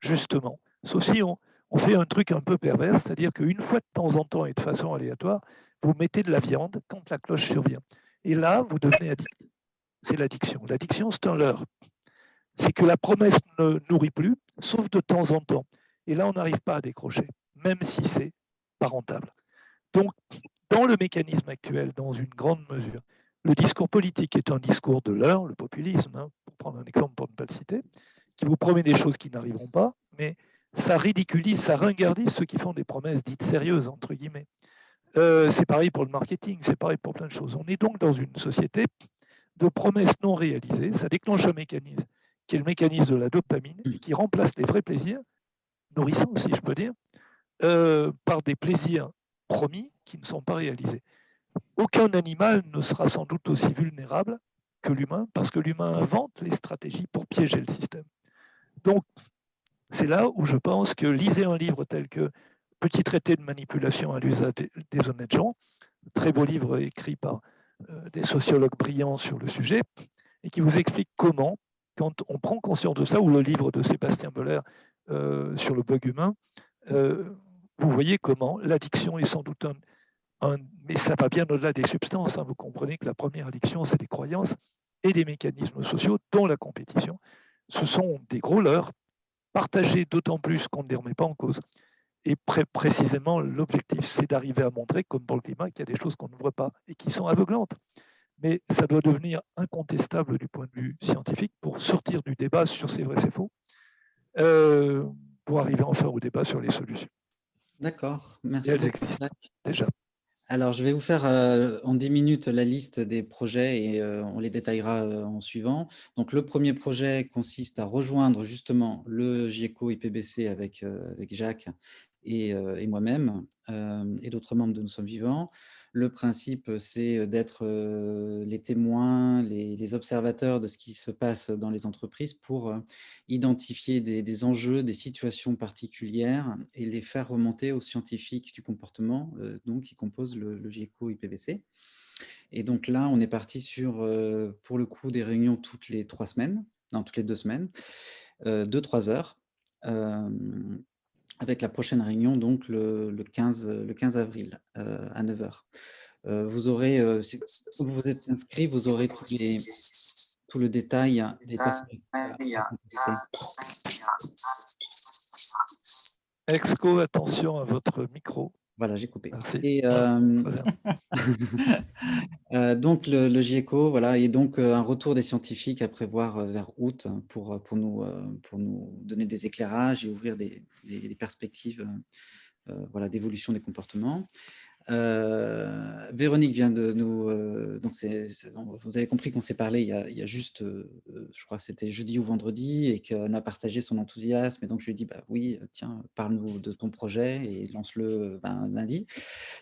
justement, sauf si on fait un truc un peu pervers, c'est-à-dire qu'une fois de temps en temps et de façon aléatoire, vous mettez de la viande quand la cloche survient. Et là, vous devenez addict. C'est l'addiction. L'addiction, c'est un leurre. C'est que la promesse ne nourrit plus, sauf de temps en temps. Et là, on n'arrive pas à décrocher, même si c'est pas rentable. Donc, dans le mécanisme actuel, dans une grande mesure, le discours politique est un discours de leurre, le populisme, hein, pour prendre un exemple pour ne pas le citer, qui vous promet des choses qui n'arriveront pas, mais ça ridiculise, ça ringardise ceux qui font des promesses dites sérieuses, entre guillemets. C'est pareil pour le marketing, c'est pareil pour plein de choses. On est donc dans une société de promesses non réalisées, ça déclenche un mécanisme qui est le mécanisme de la dopamine et qui remplace les vrais plaisirs, nourrissants aussi, je peux dire, par des plaisirs promis qui ne sont pas réalisés. Aucun animal ne sera sans doute aussi vulnérable que l'humain, parce que l'humain invente les stratégies pour piéger le système. Donc, c'est là où je pense que lisez un livre tel que Petit traité de manipulation à l'usage des honnêtes gens, très beau livre écrit par des sociologues brillants sur le sujet, et qui vous explique comment, quand on prend conscience de ça, ou le livre de Sébastien Boller sur le bug humain, vous voyez comment l'addiction est sans doute mais ça va bien au-delà des substances. Hein. Vous comprenez que la première addiction, c'est des croyances et des mécanismes sociaux, dont la compétition. Ce sont des gros leurres, partagés d'autant plus qu'on ne les remet pas en cause. Et précisément, l'objectif, c'est d'arriver à montrer, comme pour le climat, qu'il y a des choses qu'on ne voit pas et qui sont aveuglantes. Mais ça doit devenir incontestable du point de vue scientifique pour sortir du débat sur c'est vrai, c'est faux, pour arriver enfin au débat sur les solutions. D'accord, merci. Et elles existent déjà. Alors, je vais vous faire en 10 minutes la liste des projets et on les détaillera en suivant. Donc, le premier projet consiste à rejoindre justement le GIECO IPBC avec Jacques et moi-même et d'autres membres de Nous sommes vivants. Le principe, c'est d'être les témoins, les observateurs de ce qui se passe dans les entreprises pour identifier des enjeux, des situations particulières et les faire remonter aux scientifiques du comportement donc, qui composent le GIECO IPBC. Et donc là, on est parti sur, pour le coup, des réunions toutes les 3 semaines, non, toutes les 2 semaines, 2-3 heures. Avec la prochaine réunion, donc le 15 avril à 9 h. Vous aurez, si vous êtes inscrit, vous aurez tout le détail des personnes. Exco, attention à votre micro. Voilà, j'ai coupé. Merci. Et, donc, le GIECO, voilà, et donc un retour des scientifiques à prévoir vers août pour nous donner des éclairages et ouvrir des perspectives voilà, d'évolution des comportements. Véronique vient de nous... donc vous avez compris qu'on s'est parlé il y a juste, je crois que c'était jeudi ou vendredi, et qu'on a partagé son enthousiasme. Et donc, je lui ai dit, bah, oui, tiens, parle-nous de ton projet et lance-le lundi.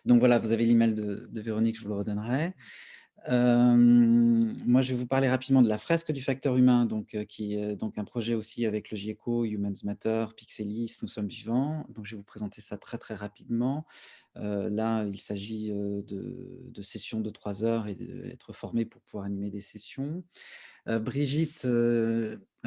Donc, voilà, vous avez l'email de Véronique, je vous le redonnerai. Moi, je vais vous parler rapidement de la fresque du facteur humain, donc, qui est donc un projet aussi avec le GIECO, Humans Matter, Pixelis, Nous sommes vivants. Donc, je vais vous présenter ça très, très rapidement. Là, il s'agit de sessions de 3 heures et d'être formé pour pouvoir animer des sessions. Brigitte,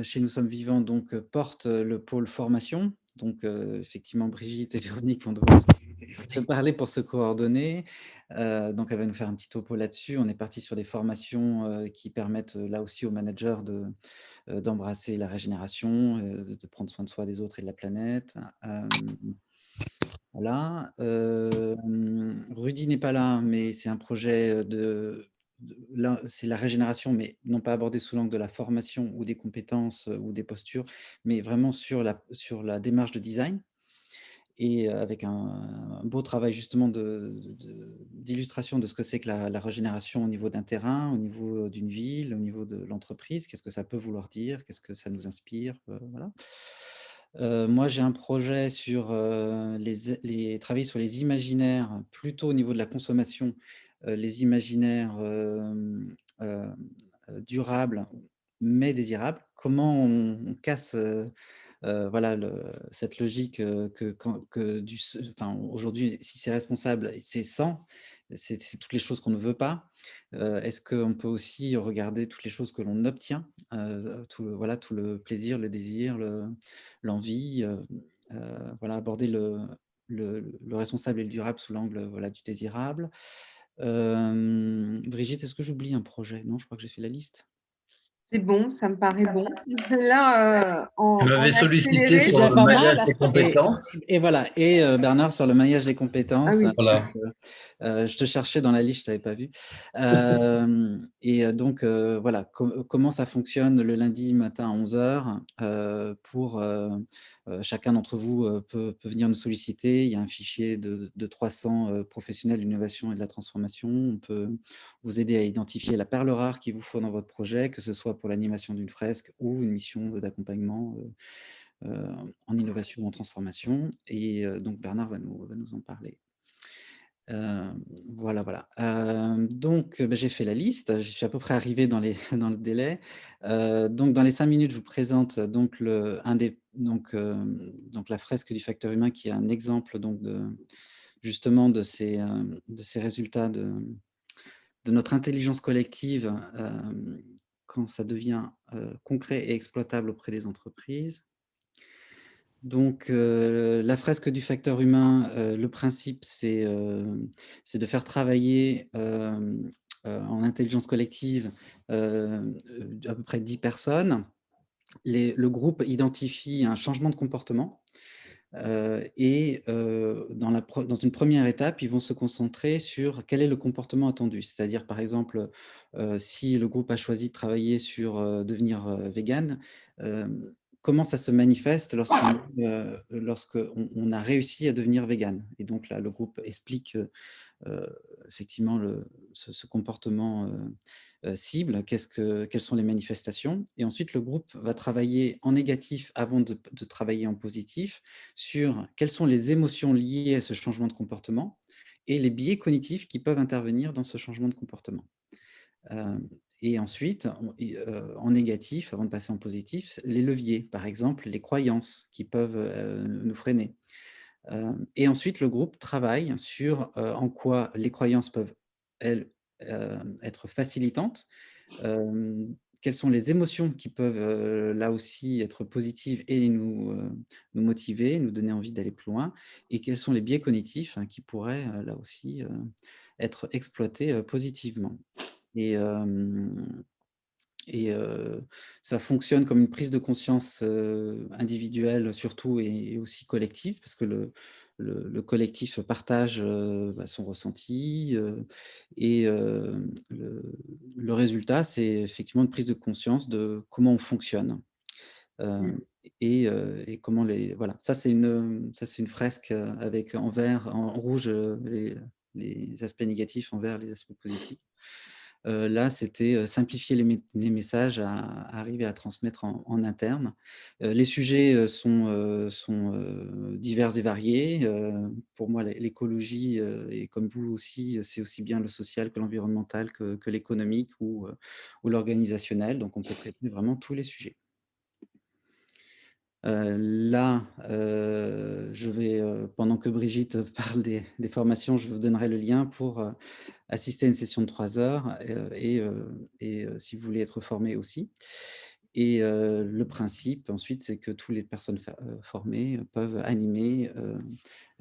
chez Nous sommes vivants, donc, porte le pôle formation. Donc, effectivement, Brigitte et Véronique vont devoir se parler pour se coordonner. Donc, elle va nous faire un petit topo là-dessus. On est parti sur des formations qui permettent là aussi aux managers d'embrasser la régénération, de prendre soin de soi, des autres et de la planète. Voilà. Rudy n'est pas là, mais c'est un projet là, c'est la régénération, mais non pas abordé sous l'angle de la formation ou des compétences ou des postures, mais vraiment sur la démarche de design. Et avec un beau travail justement d'illustration de ce que c'est que la régénération au niveau d'un terrain, au niveau d'une ville, au niveau de l'entreprise. Qu'est-ce que ça peut vouloir dire? Qu'est-ce que ça nous inspire? Voilà. Moi, j'ai un projet sur travailler sur les imaginaires, plutôt au niveau de la consommation, les imaginaires durables, mais désirables. Comment on casse voilà, cette logique enfin, aujourd'hui, si c'est responsable, c'est 100, c'est toutes les choses qu'on ne veut pas. Est-ce qu'on peut aussi regarder toutes les choses que l'on obtient, voilà, tout le plaisir, le désir, l'envie, voilà, aborder le responsable et le durable sous l'angle voilà, du désirable. Brigitte, est-ce que j'oublie un projet? Non, je crois que j'ai fait la liste. C'est bon, ça me paraît bon. Là, Tu en m'avais sollicité accéléré. sur Déjà le pas maillage mal. des compétences. Et voilà, et Bernard sur le maillage des compétences. Ah oui. Voilà. Je te cherchais dans la liste, je t'avais pas vu. Donc, voilà, comment ça fonctionne le lundi matin à 11 h pour chacun d'entre vous peut venir nous solliciter. Il y a un fichier de 300 professionnels de l'innovation et de la transformation. On peut vous aider à identifier la perle rare qu'il vous faut dans votre projet, que ce soit pour l'animation d'une fresque ou une mission d'accompagnement en innovation ou en transformation. Et donc, Bernard va nous en parler. Voilà, voilà. Donc, j'ai fait la liste. Je suis à peu près arrivé dans le délai. Donc, dans les 5 minutes, je vous présente donc donc la fresque du facteur humain, qui est un exemple donc justement de ces résultats de notre intelligence collective quand ça devient concret et exploitable auprès des entreprises. Donc, la fresque du facteur humain, le principe, c'est de faire travailler en intelligence collective à peu près 10 personnes. Le groupe identifie un changement de comportement et dans une première étape, ils vont se concentrer sur quel est le comportement attendu. C'est-à-dire, par exemple, si le groupe a choisi de travailler sur devenir vegan, comment ça se manifeste lorsqu'on a réussi à devenir vegan. Et donc là, le groupe explique effectivement ce comportement cible, quelles sont les manifestations. Et ensuite, le groupe va travailler en négatif avant de travailler en positif sur quelles sont les émotions liées à ce changement de comportement et les biais cognitifs qui peuvent intervenir dans ce changement de comportement. Et ensuite, en négatif, avant de passer en positif, les leviers, par exemple, les croyances qui peuvent nous freiner. Et ensuite, le groupe travaille sur en quoi les croyances peuvent, elles, être facilitantes, quelles sont les émotions qui peuvent là aussi être positives et nous motiver, nous donner envie d'aller plus loin, et quels sont les biais cognitifs qui pourraient là aussi être exploités positivement. Et ça fonctionne comme une prise de conscience individuelle surtout et aussi collective, parce que le collectif partage son ressenti et le résultat, c'est effectivement une prise de conscience de comment on fonctionne et comment voilà. Ça, c'est une fresque avec en vert, en rouge les aspects négatifs, en vert les aspects positifs. Là, c'était simplifier les messages à arriver à transmettre en interne. Les sujets sont divers et variés. Pour moi, l'écologie, et comme vous aussi, c'est aussi bien le social que l'environnemental, que l'économique ou l'organisationnel. Donc, on peut traiter vraiment tous les sujets. Là, je vais, pendant que Brigitte parle des formations, je vous donnerai le lien pour assister à une session de 3 heures et si vous voulez être formé aussi. Et le principe ensuite, c'est que toutes les personnes formées peuvent animer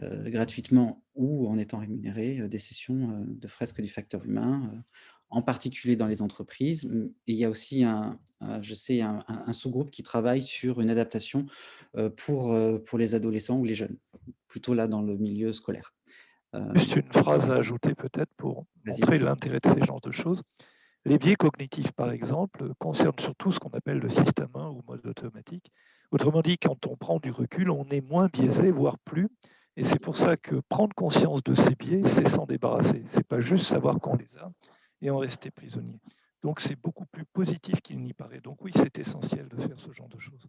gratuitement ou en étant rémunérées des sessions de fresques du facteur humain, en particulier dans les entreprises. Et il y a aussi je sais, un sous-groupe qui travaille sur une adaptation pour les adolescents ou les jeunes, plutôt là dans le milieu scolaire. Juste une phrase à ajouter peut-être pour montrer l'intérêt de ces genres de choses. Les biais cognitifs, par exemple, concernent surtout ce qu'on appelle le système 1 ou mode automatique. Autrement dit, quand on prend du recul, on est moins biaisé, voire plus. Et c'est pour ça que prendre conscience de ces biais, c'est s'en débarrasser. Ce n'est pas juste savoir qu'on les a et en rester prisonnier. Donc, c'est beaucoup plus positif qu'il n'y paraît. Donc oui, c'est essentiel de faire ce genre de choses.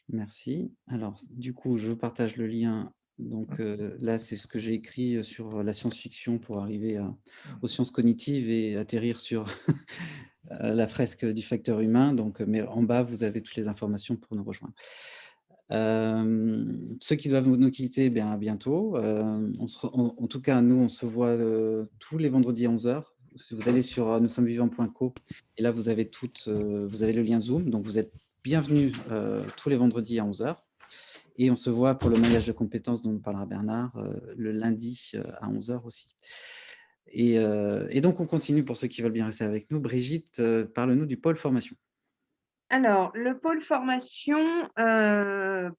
Merci. Alors, du coup, je partage le lien. Donc là, c'est ce que j'ai écrit sur la science-fiction pour arriver aux sciences cognitives et atterrir sur la fresque du facteur humain. Donc, mais en bas, vous avez toutes les informations pour nous rejoindre. Ceux qui doivent nous quitter, bien, à bientôt. En tout cas, nous, on se voit tous les vendredis à 11 h. Si vous allez sur nous-sommes-vivants.co, et là, vous avez vous avez le lien Zoom. Donc, vous êtes bienvenus tous les vendredis à 11 h. Et on se voit pour le maillage de compétences dont nous parlera Bernard le lundi à 11 h aussi. Et donc, on continue pour ceux qui veulent bien rester avec nous. Brigitte, parle-nous du pôle formation. Alors, le pôle formation,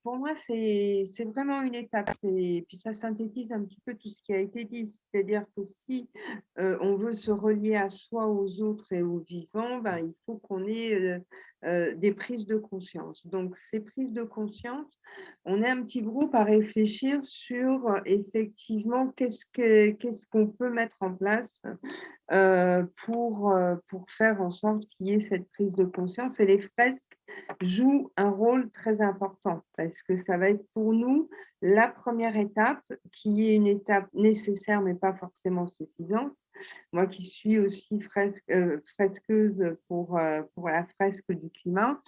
pour moi, c'est vraiment une étape. Puis ça synthétise un petit peu tout ce qui a été dit. C'est-à-dire que si on veut se relier à soi, aux autres et aux vivants, ben, il faut qu'on ait des prises de conscience. Donc, ces prises de conscience, on est un petit groupe à réfléchir sur effectivement qu'est-ce qu'on peut mettre en place pour faire en sorte qu'il y ait cette prise de conscience. Et les fresques jouent un rôle très important parce que ça va être pour nous la première étape, qui est une étape nécessaire mais pas forcément suffisante. Moi qui suis aussi fresqueuse pour la fresque du climat,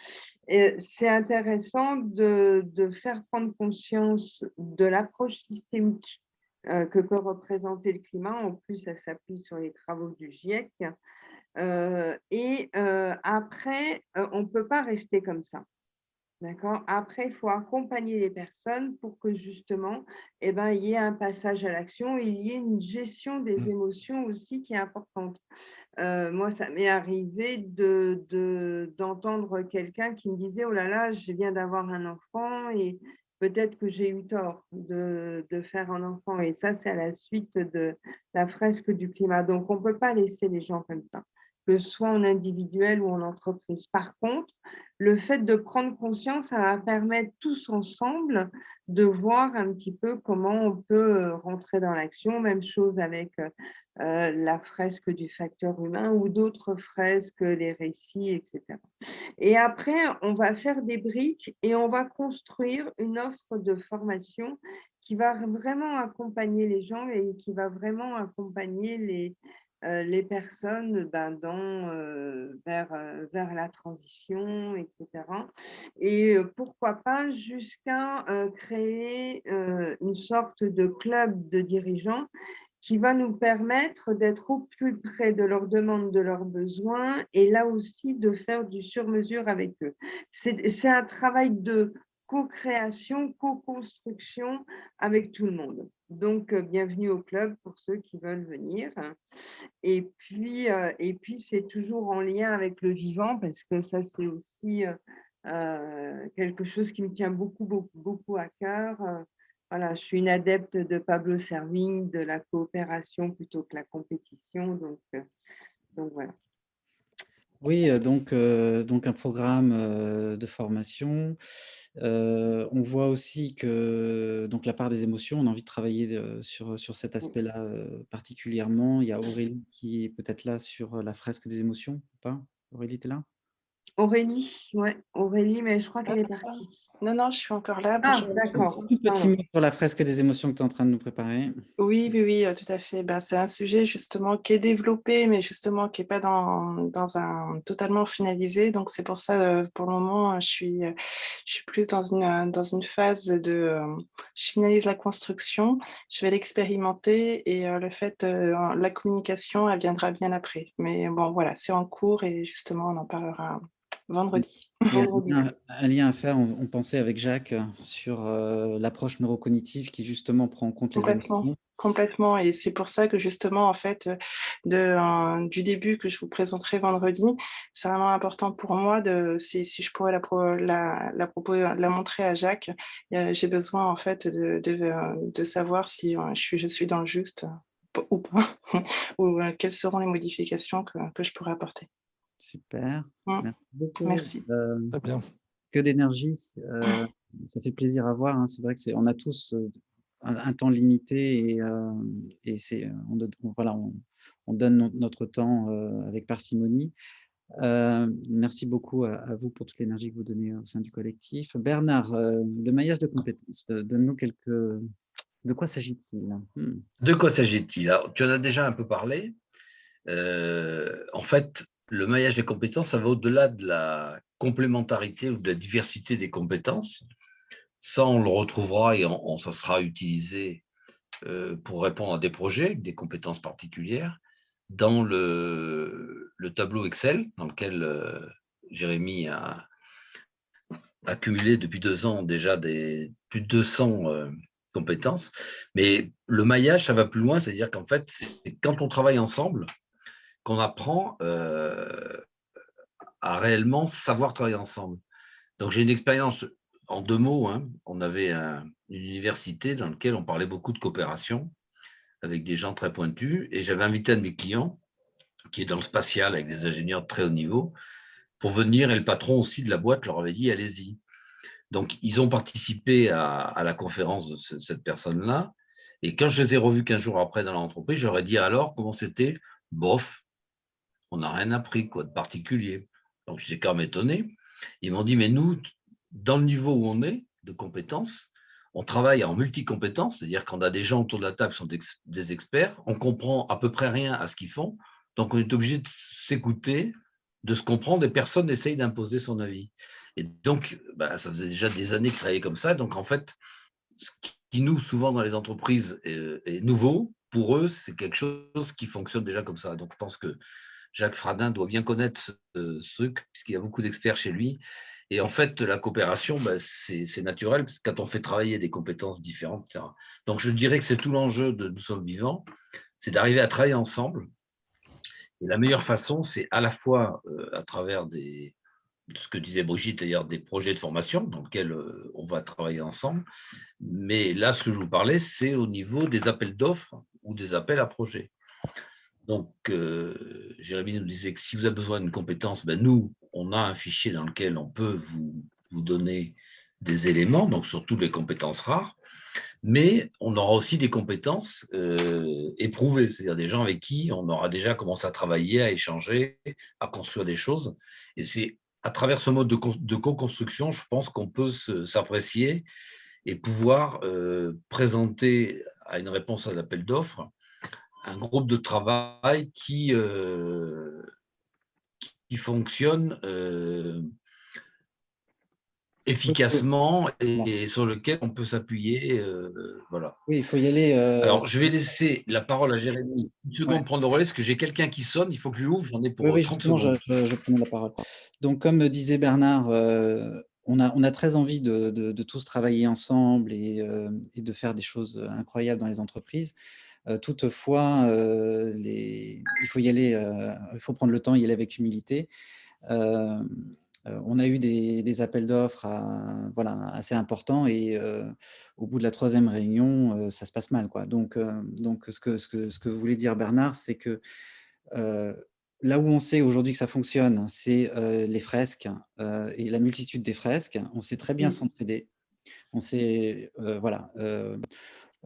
c'est intéressant de faire prendre conscience de l'approche systémique que peut représenter le climat. En plus, ça s'appuie sur les travaux du GIEC. Après, on ne peut pas rester comme ça. D'accord. Après, il faut accompagner les personnes pour que justement, il y ait un passage à l'action, il y ait une gestion des émotions aussi qui est importante. Moi, ça m'est arrivé d'entendre quelqu'un qui me disait « Oh là là, je viens d'avoir un enfant et peut-être que j'ai eu tort de faire un enfant. » Et ça, c'est à la suite de la fresque du climat. Donc, on ne peut pas laisser les gens comme ça, que ce soit en individuel ou en entreprise. Par contre, le fait de prendre conscience, ça va permettre tous ensemble de voir un petit peu comment on peut rentrer dans l'action. Même chose avec la fresque du facteur humain ou d'autres fresques, les récits, etc. Et après, on va faire des briques et on va construire une offre de formation qui va vraiment accompagner les gens et qui va vraiment accompagner les personnes vers la transition, etc. Et pourquoi pas jusqu'à créer une sorte de club de dirigeants qui va nous permettre d'être au plus près de leurs demandes, de leurs besoins, et là aussi de faire du sur-mesure avec eux. C'est un travail de co-création, co-construction avec tout le monde. Donc, bienvenue au club pour ceux qui veulent venir. Et puis c'est toujours en lien avec le vivant, parce que ça, c'est aussi quelque chose qui me tient beaucoup, beaucoup, beaucoup à cœur. Voilà, je suis une adepte de Pablo Servigne, de la coopération plutôt que la compétition. Donc voilà. Oui, donc un programme de formation. On voit aussi que donc la part des émotions, on a envie de travailler sur cet aspect-là particulièrement. Il y a Aurélie qui est peut-être là sur la fresque des émotions, ou pas? Aurélie, tu es là? Aurélie, mais je crois qu'elle est partie. Non, je suis encore là. Ah, Bonjour à d'accord. tous. Un petit mot sur la fresque des émotions que tu es en train de nous préparer. Oui, tout à fait. C'est un sujet justement qui est développé, mais justement qui n'est pas dans un totalement finalisé. Donc c'est pour ça, pour le moment, je suis plus dans une phase je finalise la construction, je vais l'expérimenter et le fait, la communication, elle viendra bien après. Mais bon, voilà, c'est en cours et justement, on en parlera vendredi. Il y a un lien à faire, on pensait avec Jacques, sur l'approche neurocognitive qui justement prend en compte les émotions. Complètement, et c'est pour ça que justement, en fait, du début que je vous présenterai vendredi, c'est vraiment important pour moi si je pourrais la montrer à Jacques, j'ai besoin en fait de savoir si je suis dans le juste ou pas, ou quelles seront les modifications que je pourrais apporter. Super, merci beaucoup. Merci. Très bien. Que d'énergie, ça fait plaisir à voir. Hein. C'est vrai que on a tous un temps limité et on donne notre temps avec parcimonie. Merci beaucoup à vous pour toute l'énergie que vous donnez au sein du collectif. Bernard, le maillage de compétences, donne-nous quelques… De quoi s'agit-il? De quoi s'agit-il? Alors, tu en as déjà un peu parlé. En fait, le maillage des compétences, ça va au-delà de la complémentarité ou de la diversité des compétences. Ça, on le retrouvera et ça sera utilisé pour répondre à des projets, des compétences particulières, dans le tableau Excel, dans lequel Jérémy a accumulé depuis 2 ans déjà plus de 200 compétences. Mais le maillage, ça va plus loin, c'est-à-dire qu'en fait, c'est quand on travaille ensemble qu'on apprend à réellement savoir travailler ensemble. Donc, j'ai une expérience en 2 mots. Hein. On avait une université dans laquelle on parlait beaucoup de coopération avec des gens très pointus. Et j'avais invité un de mes clients, qui est dans le spatial avec des ingénieurs de très haut niveau, pour venir. Et le patron aussi de la boîte leur avait dit, allez-y. Donc, ils ont participé à la conférence de cette personne-là. Et quand je les ai revus 15 jours après dans l'entreprise, je leur ai dit, alors, comment c'était? Bof, on n'a rien appris quoi, de particulier. Donc, j'étais quand même étonné. Ils m'ont dit, mais nous, dans le niveau où on est, de compétences, on travaille en multicompétences, c'est-à-dire qu'on a des gens autour de la table qui sont des experts, on comprend à peu près rien à ce qu'ils font, donc on est obligé de s'écouter, de se comprendre, et personne n'essaye d'imposer son avis. Et donc, ça faisait déjà des années que je travaillais comme ça, donc en fait, ce qui nous, souvent dans les entreprises, est nouveau, pour eux, c'est quelque chose qui fonctionne déjà comme ça. Donc je pense que Jacques Fradin doit bien connaître ce truc, puisqu'il y a beaucoup d'experts chez lui. Et en fait, la coopération, c'est naturel, parce que quand on fait travailler des compétences différentes, etc. Donc, je dirais que c'est tout l'enjeu de Nous sommes vivants, c'est d'arriver à travailler ensemble. Et la meilleure façon, c'est à la fois à travers ce que disait Brigitte, d'ailleurs, des projets de formation dans lesquels on va travailler ensemble. Mais là, ce que je vous parlais, c'est au niveau des appels d'offres ou des appels à projets. Donc, Jérémy nous disait que si vous avez besoin d'une compétence, nous, on a un fichier dans lequel on peut vous donner des éléments, donc surtout les compétences rares, mais on aura aussi des compétences éprouvées, c'est-à-dire des gens avec qui on aura déjà commencé à travailler, à échanger, à construire des choses. Et c'est à travers ce mode de co-construction, je pense qu'on peut s'apprécier et pouvoir présenter à une réponse à l'appel d'offres un groupe de travail qui fonctionne efficacement et sur lequel on peut s'appuyer. Voilà. Oui, il faut y aller. Alors, je vais laisser la parole à Jérémy. Une seconde, prendre le relais, parce que j'ai quelqu'un qui sonne. Il faut que je l'ouvre. J'en ai pour 30 secondes. Je prends la parole. Donc, comme disait Bernard, on a très envie de tous travailler ensemble et de faire des choses incroyables dans les entreprises. Toutefois, il faut y aller, il faut prendre le temps, y aller avec humilité. On a eu des appels d'offres assez importants et au bout de la 3e réunion, ça se passe mal, quoi. Donc ce que voulait dire Bernard, c'est que là où on sait aujourd'hui que ça fonctionne, c'est les fresques et la multitude des fresques. On sait très bien s'entraider. On sait,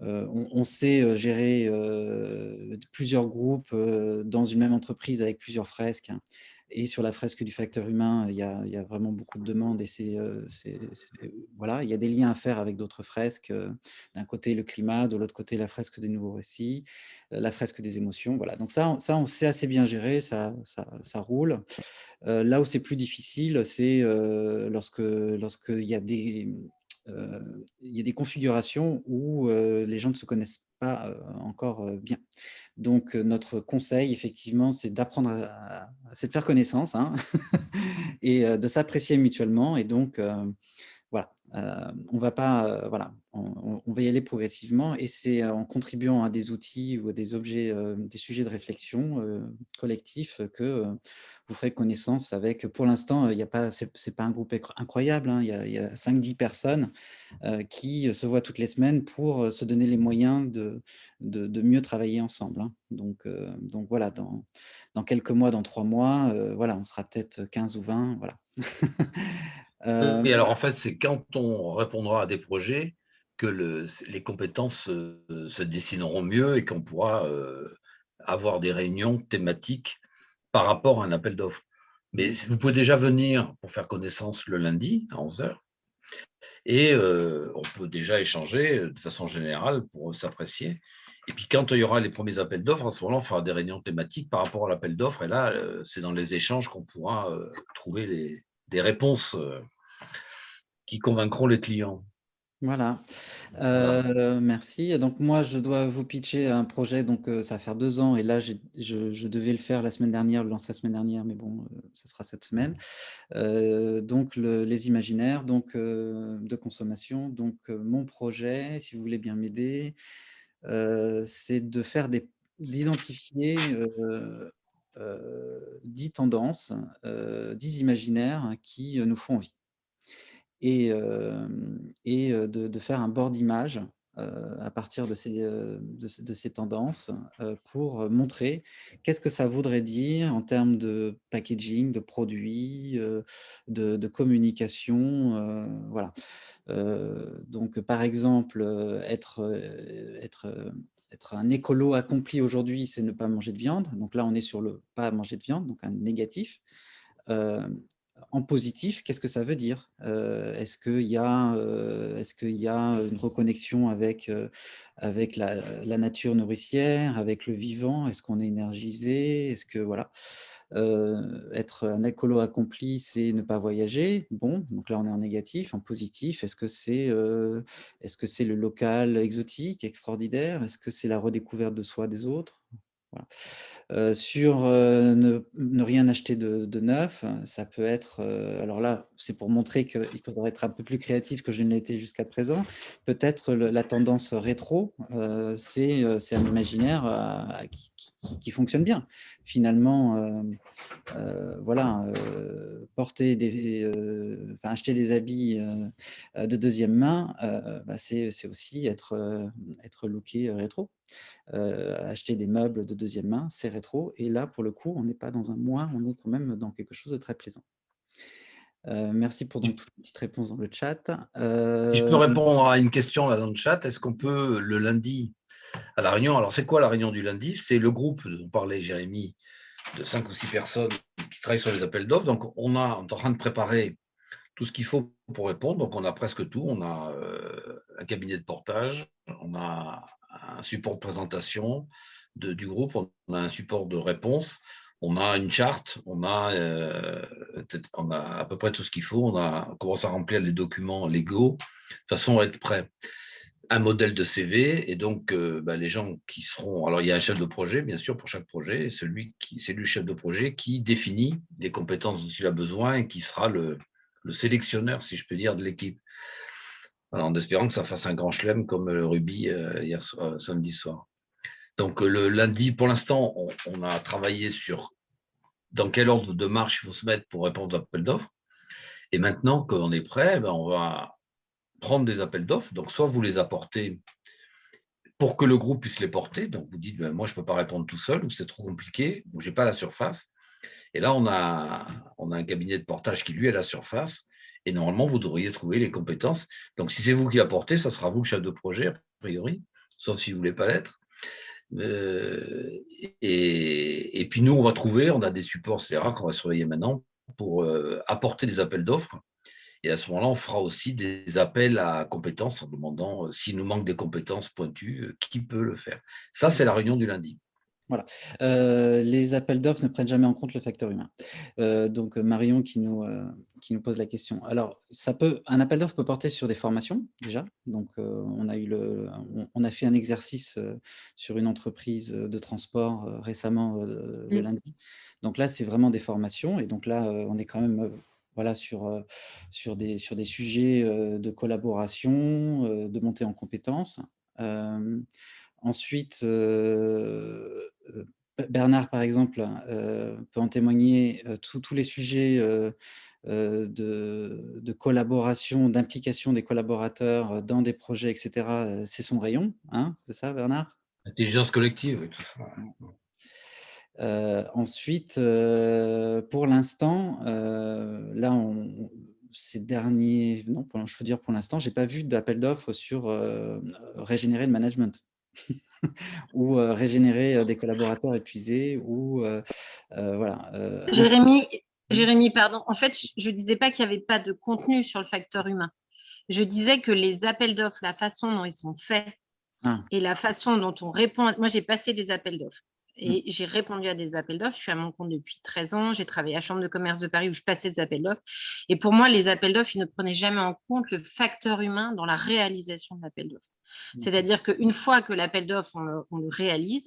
on sait gérer plusieurs groupes dans une même entreprise avec plusieurs fresques. Et sur la fresque du facteur humain, il y a vraiment beaucoup de demandes et voilà, il y a des liens à faire avec d'autres fresques. D'un côté, le climat, de l'autre côté, la fresque des nouveaux récits, la fresque des émotions. Voilà. Donc ça, on sait assez bien gérer, ça roule. Là où c'est plus difficile, c'est lorsqu'il y a des configurations où les gens ne se connaissent pas encore bien. Donc, notre conseil, effectivement, c'est d'apprendre c'est de faire connaissance et de s'apprécier mutuellement. Et donc, voilà, on va pas, on va y aller progressivement et c'est en contribuant à des outils ou à des objets, des sujets de réflexion collectifs que vous ferez connaissance avec. Pour l'instant, il y a pas, c'est pas un groupe incroyable, il y a 5-10 personnes qui se voient toutes les semaines pour se donner les moyens de mieux travailler ensemble. Donc voilà, dans quelques mois, dans 3 mois, voilà, on sera peut-être 15 ou 20, voilà. Et alors, en fait, c'est quand on répondra à des projets que les compétences se dessineront mieux et qu'on pourra avoir des réunions thématiques par rapport à un appel d'offres. Mais vous pouvez déjà venir pour faire connaissance le lundi à 11 h. Et on peut déjà échanger de façon générale pour s'apprécier. Et puis, quand il y aura les premiers appels d'offres, à ce moment-là, on fera des réunions thématiques par rapport à l'appel d'offres. Et là, c'est dans les échanges qu'on pourra trouver des réponses qui convaincront les clients. Voilà. Merci. Donc, moi, je dois vous pitcher un projet. Donc, ça va faire 2 ans. Et là, je devais le faire la semaine dernière, le lancer la semaine dernière. Mais bon, ce sera cette semaine. Donc, les imaginaires de consommation. Donc, mon projet, si vous voulez bien m'aider, c'est d'identifier 10 tendances, 10 imaginaires qui nous font envie. Et de faire un board d'image à partir de ces tendances pour montrer qu'est-ce que ça voudrait dire en termes de packaging, de produits, de communication, voilà. Donc, par exemple, être un écolo accompli aujourd'hui, c'est ne pas manger de viande. Donc là, on est sur le pas manger de viande, donc un négatif. En positif, qu'est-ce que ça veut dire? Est-ce qu'il y a une reconnexion avec la nature nourricière, avec le vivant? Est-ce qu'on est énergisé? Est-ce que voilà. Être un écolo accompli, c'est ne pas voyager. Bon, donc là, on est en négatif. En positif, est-ce que c'est le local exotique, extraordinaire? Est-ce que c'est la redécouverte de soi, des autres? Voilà. Sur ne rien acheter de neuf, ça peut être, alors là, c'est pour montrer qu'il faudrait être un peu plus créatif que je ne l'ai été jusqu'à présent. Peut-être la tendance rétro, c'est un imaginaire qui fonctionne bien. Finalement, voilà, acheter des habits de deuxième main, c'est aussi être looké rétro. Acheter des meubles de deuxième main, c'est rétro. Et là, pour le coup, on n'est pas dans un moi, on est quand même dans quelque chose de très plaisant. Merci pour donc toute petite réponse dans le chat. Si je peux répondre à une question là dans le chat, est-ce qu'on peut le lundi à la réunion? Alors, c'est quoi la réunion du lundi? C'est le groupe dont parlait Jérémy, de 5 ou 6 personnes qui travaillent sur les appels d'offres. Donc, on est en train de préparer tout ce qu'il faut pour répondre. Donc, on a presque tout. On a un cabinet de portage, on a un support de présentation du groupe, on a un support de réponse, on a une charte, on a à peu près tout ce qu'il faut. On commence à remplir les documents légaux de façon à être prêt. Un modèle de CV, et donc les gens qui seront… Alors, il y a un chef de projet, bien sûr, pour chaque projet, et c'est lui, chef de projet, qui définit les compétences dont il a besoin et qui sera le sélectionneur, si je peux dire, de l'équipe. Alors, en espérant que ça fasse un grand chelem comme le rugby samedi soir. Donc, le lundi, pour l'instant, on a travaillé sur dans quel ordre de marche il faut se mettre pour répondre aux appels d'offres. Et maintenant qu'on est prêt, on va prendre des appels d'offres. Donc, soit vous les apportez pour que le groupe puisse les porter. Donc, vous dites, moi, je ne peux pas répondre tout seul, ou c'est trop compliqué, ou je n'ai pas la surface. Et là, on a un cabinet de portage qui, lui, a la surface. Et normalement, vous devriez trouver les compétences. Donc, si c'est vous qui apportez, ça sera vous le chef de projet, a priori, sauf si vous ne voulez pas l'être. Et puis, nous, on va trouver, on a des supports, c'est rare qu'on va surveiller maintenant, pour apporter des appels d'offres. Et à ce moment-là, on fera aussi des appels à compétences en demandant s'il nous manque des compétences pointues, qui peut le faire. Ça, c'est la réunion du lundi. Voilà. Les appels d'offres ne prennent jamais en compte le facteur humain. Donc, Marion qui nous pose la question. Alors, un appel d'offres peut porter sur des formations, déjà. Donc, on a fait un exercice sur une entreprise de transport récemment, le lundi. Donc là, c'est vraiment des formations. Et donc là, on est quand même… voilà, sur des sujets de collaboration, de montée en compétences. Ensuite, Bernard, par exemple, peut en témoigner, tous les sujets de collaboration, d'implication des collaborateurs dans des projets, etc., c'est son rayon, hein, c'est ça, Bernard? Intelligence collective et tout ça. Ensuite, pour l'instant, là, ces derniers… Non, je peux dire pour l'instant, je n'ai pas vu d'appel d'offres sur régénérer le management ou régénérer des collaborateurs épuisés ou voilà. Jérémy, Jérémy, pardon. En fait, je ne disais pas qu'il n'y avait pas de contenu sur le facteur humain. Je disais que les appels d'offres, la façon dont ils sont faits et la façon dont on répond… Moi, j'ai passé des appels d'offres et j'ai répondu à des appels d'offres. Je suis à mon compte depuis 13 ans. J'ai travaillé à la Chambre de commerce de Paris où je passais des appels d'offres. Et pour moi, les appels d'offres, ils ne prenaient jamais en compte le facteur humain dans la réalisation de l'appel d'offres. C'est-à-dire qu'une fois que l'appel d'offres, on le réalise,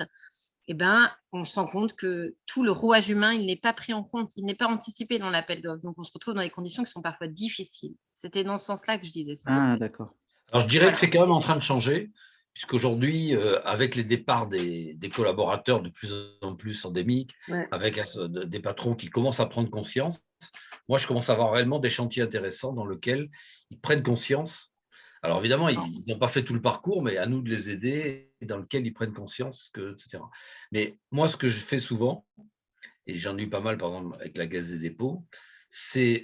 eh ben, on se rend compte que tout le rouage humain, il n'est pas pris en compte, il n'est pas anticipé dans l'appel d'offres. Donc, on se retrouve dans des conditions qui sont parfois difficiles. C'était dans ce sens-là que je disais ça. Ah, d'accord. Alors, je dirais que c'est quand même en train de changer, puisqu'aujourd'hui, avec les départs des collaborateurs de plus en plus endémiques, avec des patrons qui commencent à prendre conscience, moi, je commence à avoir réellement des chantiers intéressants dans lesquels ils prennent conscience. Alors, évidemment, ils n'ont pas fait tout le parcours, mais à nous de les aider, dans lequel ils prennent conscience, etc. Mais moi, ce que je fais souvent, et j'en ai eu pas mal, par exemple, avec la Caisse des dépôts, c'est,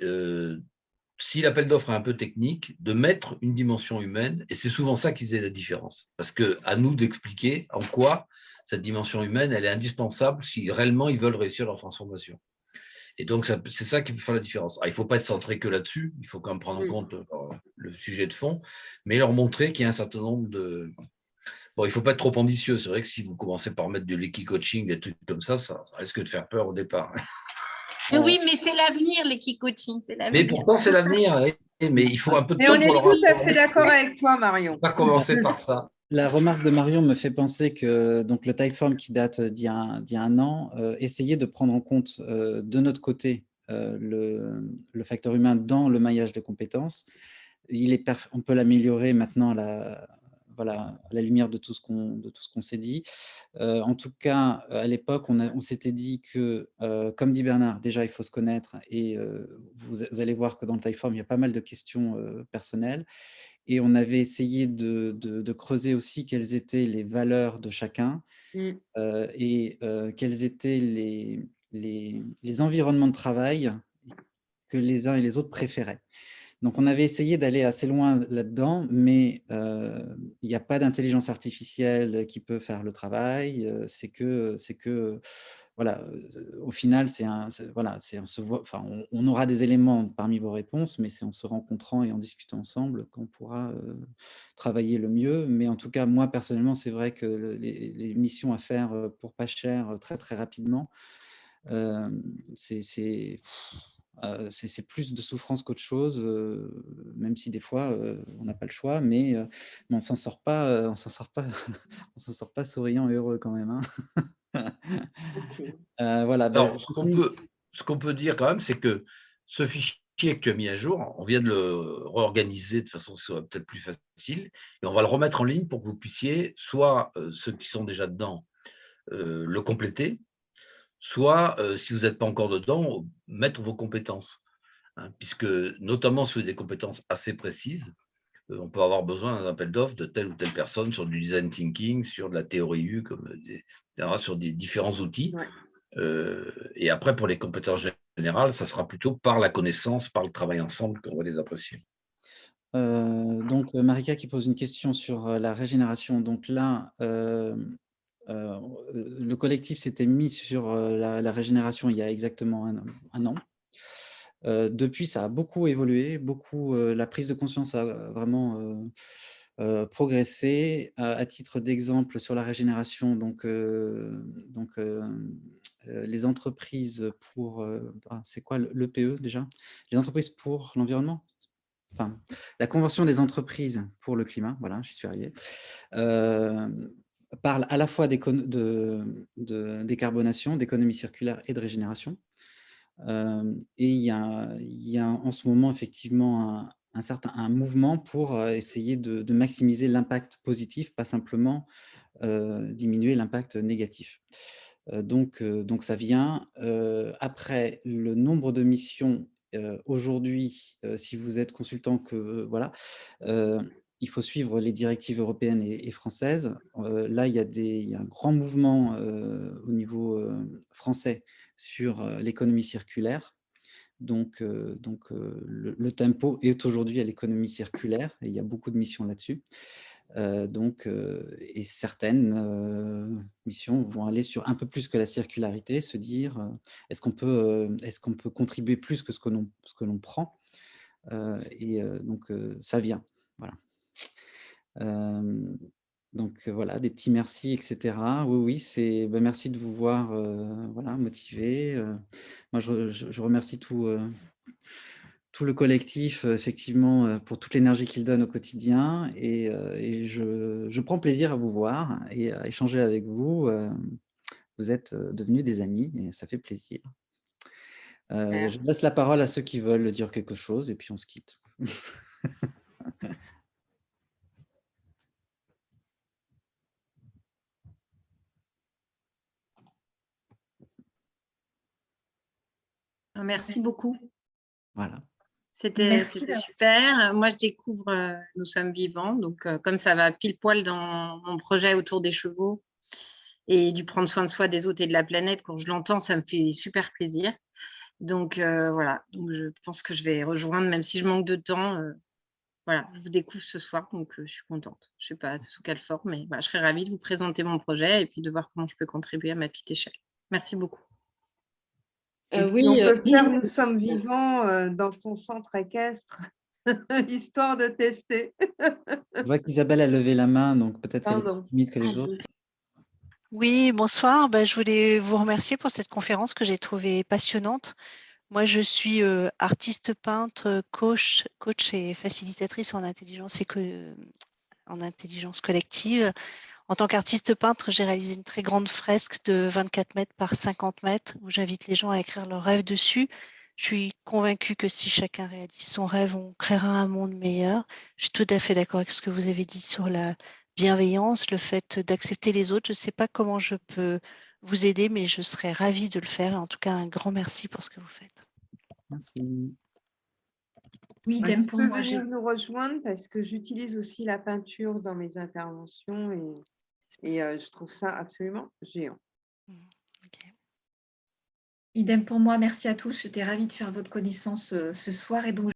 si l'appel d'offres est un peu technique, de mettre une dimension humaine, et c'est souvent ça qui faisait la différence. Parce qu'à nous d'expliquer en quoi cette dimension humaine, elle est indispensable si réellement ils veulent réussir leur transformation. Et donc, c'est ça qui peut faire la différence. Alors, il ne faut pas être centré que là-dessus, il faut quand même prendre en compte le sujet de fond, mais leur montrer qu'il y a un certain nombre de… Bon, il ne faut pas être trop ambitieux. C'est vrai que si vous commencez par mettre de l'équi-coaching, des trucs comme ça risque de faire peur au départ. Mais oui, mais c'est l'avenir, l'équi-coaching, c'est l'avenir. Mais pourtant, c'est l'avenir. Mais il faut un peu de Et temps on est pour leur tout à apprendre. fait d'accord avec toi, Marion. On va commencer par ça. La remarque de Marion me fait penser que donc, le Typeform qui date d'il y a un an, essayait de prendre en compte de notre côté le facteur humain dans le maillage de compétences. On peut l'améliorer maintenant à la lumière de tout ce qu'on s'est dit. En tout cas, à l'époque, on s'était dit que, comme dit Bernard, déjà, il faut se connaître et vous allez voir que dans le Typeform, il y a pas mal de questions personnelles. Et on avait essayé de creuser aussi quelles étaient les valeurs de chacun et quels étaient les environnements de travail que les uns et les autres préféraient. Donc, on avait essayé d'aller assez loin là-dedans, mais il n'y a pas d'intelligence artificielle qui peut faire le travail. C'est que voilà, au final, on aura des éléments parmi vos réponses, mais c'est en se rencontrant et en discutant ensemble qu'on pourra travailler le mieux. Mais en tout cas, moi, personnellement, c'est vrai que les missions à faire pour pas cher, très, très rapidement, c'est plus de souffrance qu'autre chose, même si des fois, on n'a pas le choix, mais on ne s'en sort pas, on s'en sort pas souriant et heureux quand même, hein. Voilà, Alors, ce qu'on peut dire quand même, c'est que ce fichier que tu as mis à jour, on vient de le réorganiser de façon que ce soit peut-être plus facile, et on va le remettre en ligne pour que vous puissiez, soit ceux qui sont déjà dedans, le compléter, soit, si vous n'êtes pas encore dedans, mettre vos compétences. Hein, puisque, notamment sur des compétences assez précises, on peut avoir besoin d'un appel d'offres de telle ou telle personne sur du design thinking, sur de la théorie U, sur des différents outils. Et après, pour les compétences générales, ça sera plutôt par la connaissance, par le travail ensemble qu'on va les apprécier. Donc, Marika qui pose une question sur la régénération. Donc là, le collectif s'était mis sur la régénération il y a exactement un an. Depuis, ça a beaucoup évolué, la prise de conscience a vraiment progressé. À titre d'exemple, sur la régénération, les entreprises pour… c'est quoi l'EPE déjà? Les entreprises pour l'environnement? Enfin, la Convention des entreprises pour le climat, voilà, j'y suis arrivé, parle à la fois de décarbonation, d'économie circulaire et de régénération. Et il y a en ce moment effectivement un mouvement pour essayer de maximiser l'impact positif, pas simplement diminuer l'impact négatif. Donc ça vient. Après, le nombre de missions aujourd'hui, si vous êtes consultant, il faut suivre les directives européennes et françaises. Là, il y a un grand mouvement au niveau français sur l'économie circulaire. Donc, le tempo est aujourd'hui à l'économie circulaire et il y a beaucoup de missions là-dessus. Et certaines missions vont aller sur un peu plus que la circularité, se dire est-ce qu'on peut contribuer plus que ce que l'on prend, donc ça vient, voilà. Donc voilà, des petits merci, etc. Oui, merci de vous voir voilà, motivé. Moi, je remercie tout le collectif, effectivement, pour toute l'énergie qu'il donne au quotidien. Et je prends plaisir à vous voir et à échanger avec vous. Vous êtes devenus des amis et ça fait plaisir. Je laisse la parole à ceux qui veulent dire quelque chose et puis on se quitte. Merci beaucoup. Voilà. C'était super. Moi, je découvre Nous sommes vivants. Donc, comme ça va pile poil dans mon projet autour des chevaux et du prendre soin de soi, des autres et de la planète, quand je l'entends, ça me fait super plaisir. Donc, voilà. Donc, je pense que je vais rejoindre, même si je manque de temps. Voilà, je vous découvre ce soir, donc je suis contente. Je ne sais pas sous quelle forme, mais voilà, je serais ravie de vous présenter mon projet et puis de voir comment je peux contribuer à ma petite échelle. Merci beaucoup. Oui, on peut faire Nous sommes vivants dans ton centre équestre, histoire de tester. Je vois qu'Isabelle a levé la main, donc peut-être qu'elle est plus timide que les autres. Oui, bonsoir. Je voulais vous remercier pour cette conférence que j'ai trouvée passionnante. Moi, je suis artiste peintre, coach et facilitatrice en intelligence collective. En tant qu'artiste peintre, j'ai réalisé une très grande fresque de 24 mètres par 50 mètres où j'invite les gens à écrire leurs rêves dessus. Je suis convaincue que si chacun réalise son rêve, on créera un monde meilleur. Je suis tout à fait d'accord avec ce que vous avez dit sur la bienveillance, le fait d'accepter les autres. Je ne sais pas comment je peux vous aider, mais je serais ravie de le faire. En tout cas, un grand merci pour ce que vous faites. Merci. Oui, Tu pour peux moi, venir nous rejoindre parce que j'utilise aussi la peinture dans mes interventions et je trouve ça absolument géant. Idem pour moi, merci à tous. J'étais ravie de faire votre connaissance ce soir et donc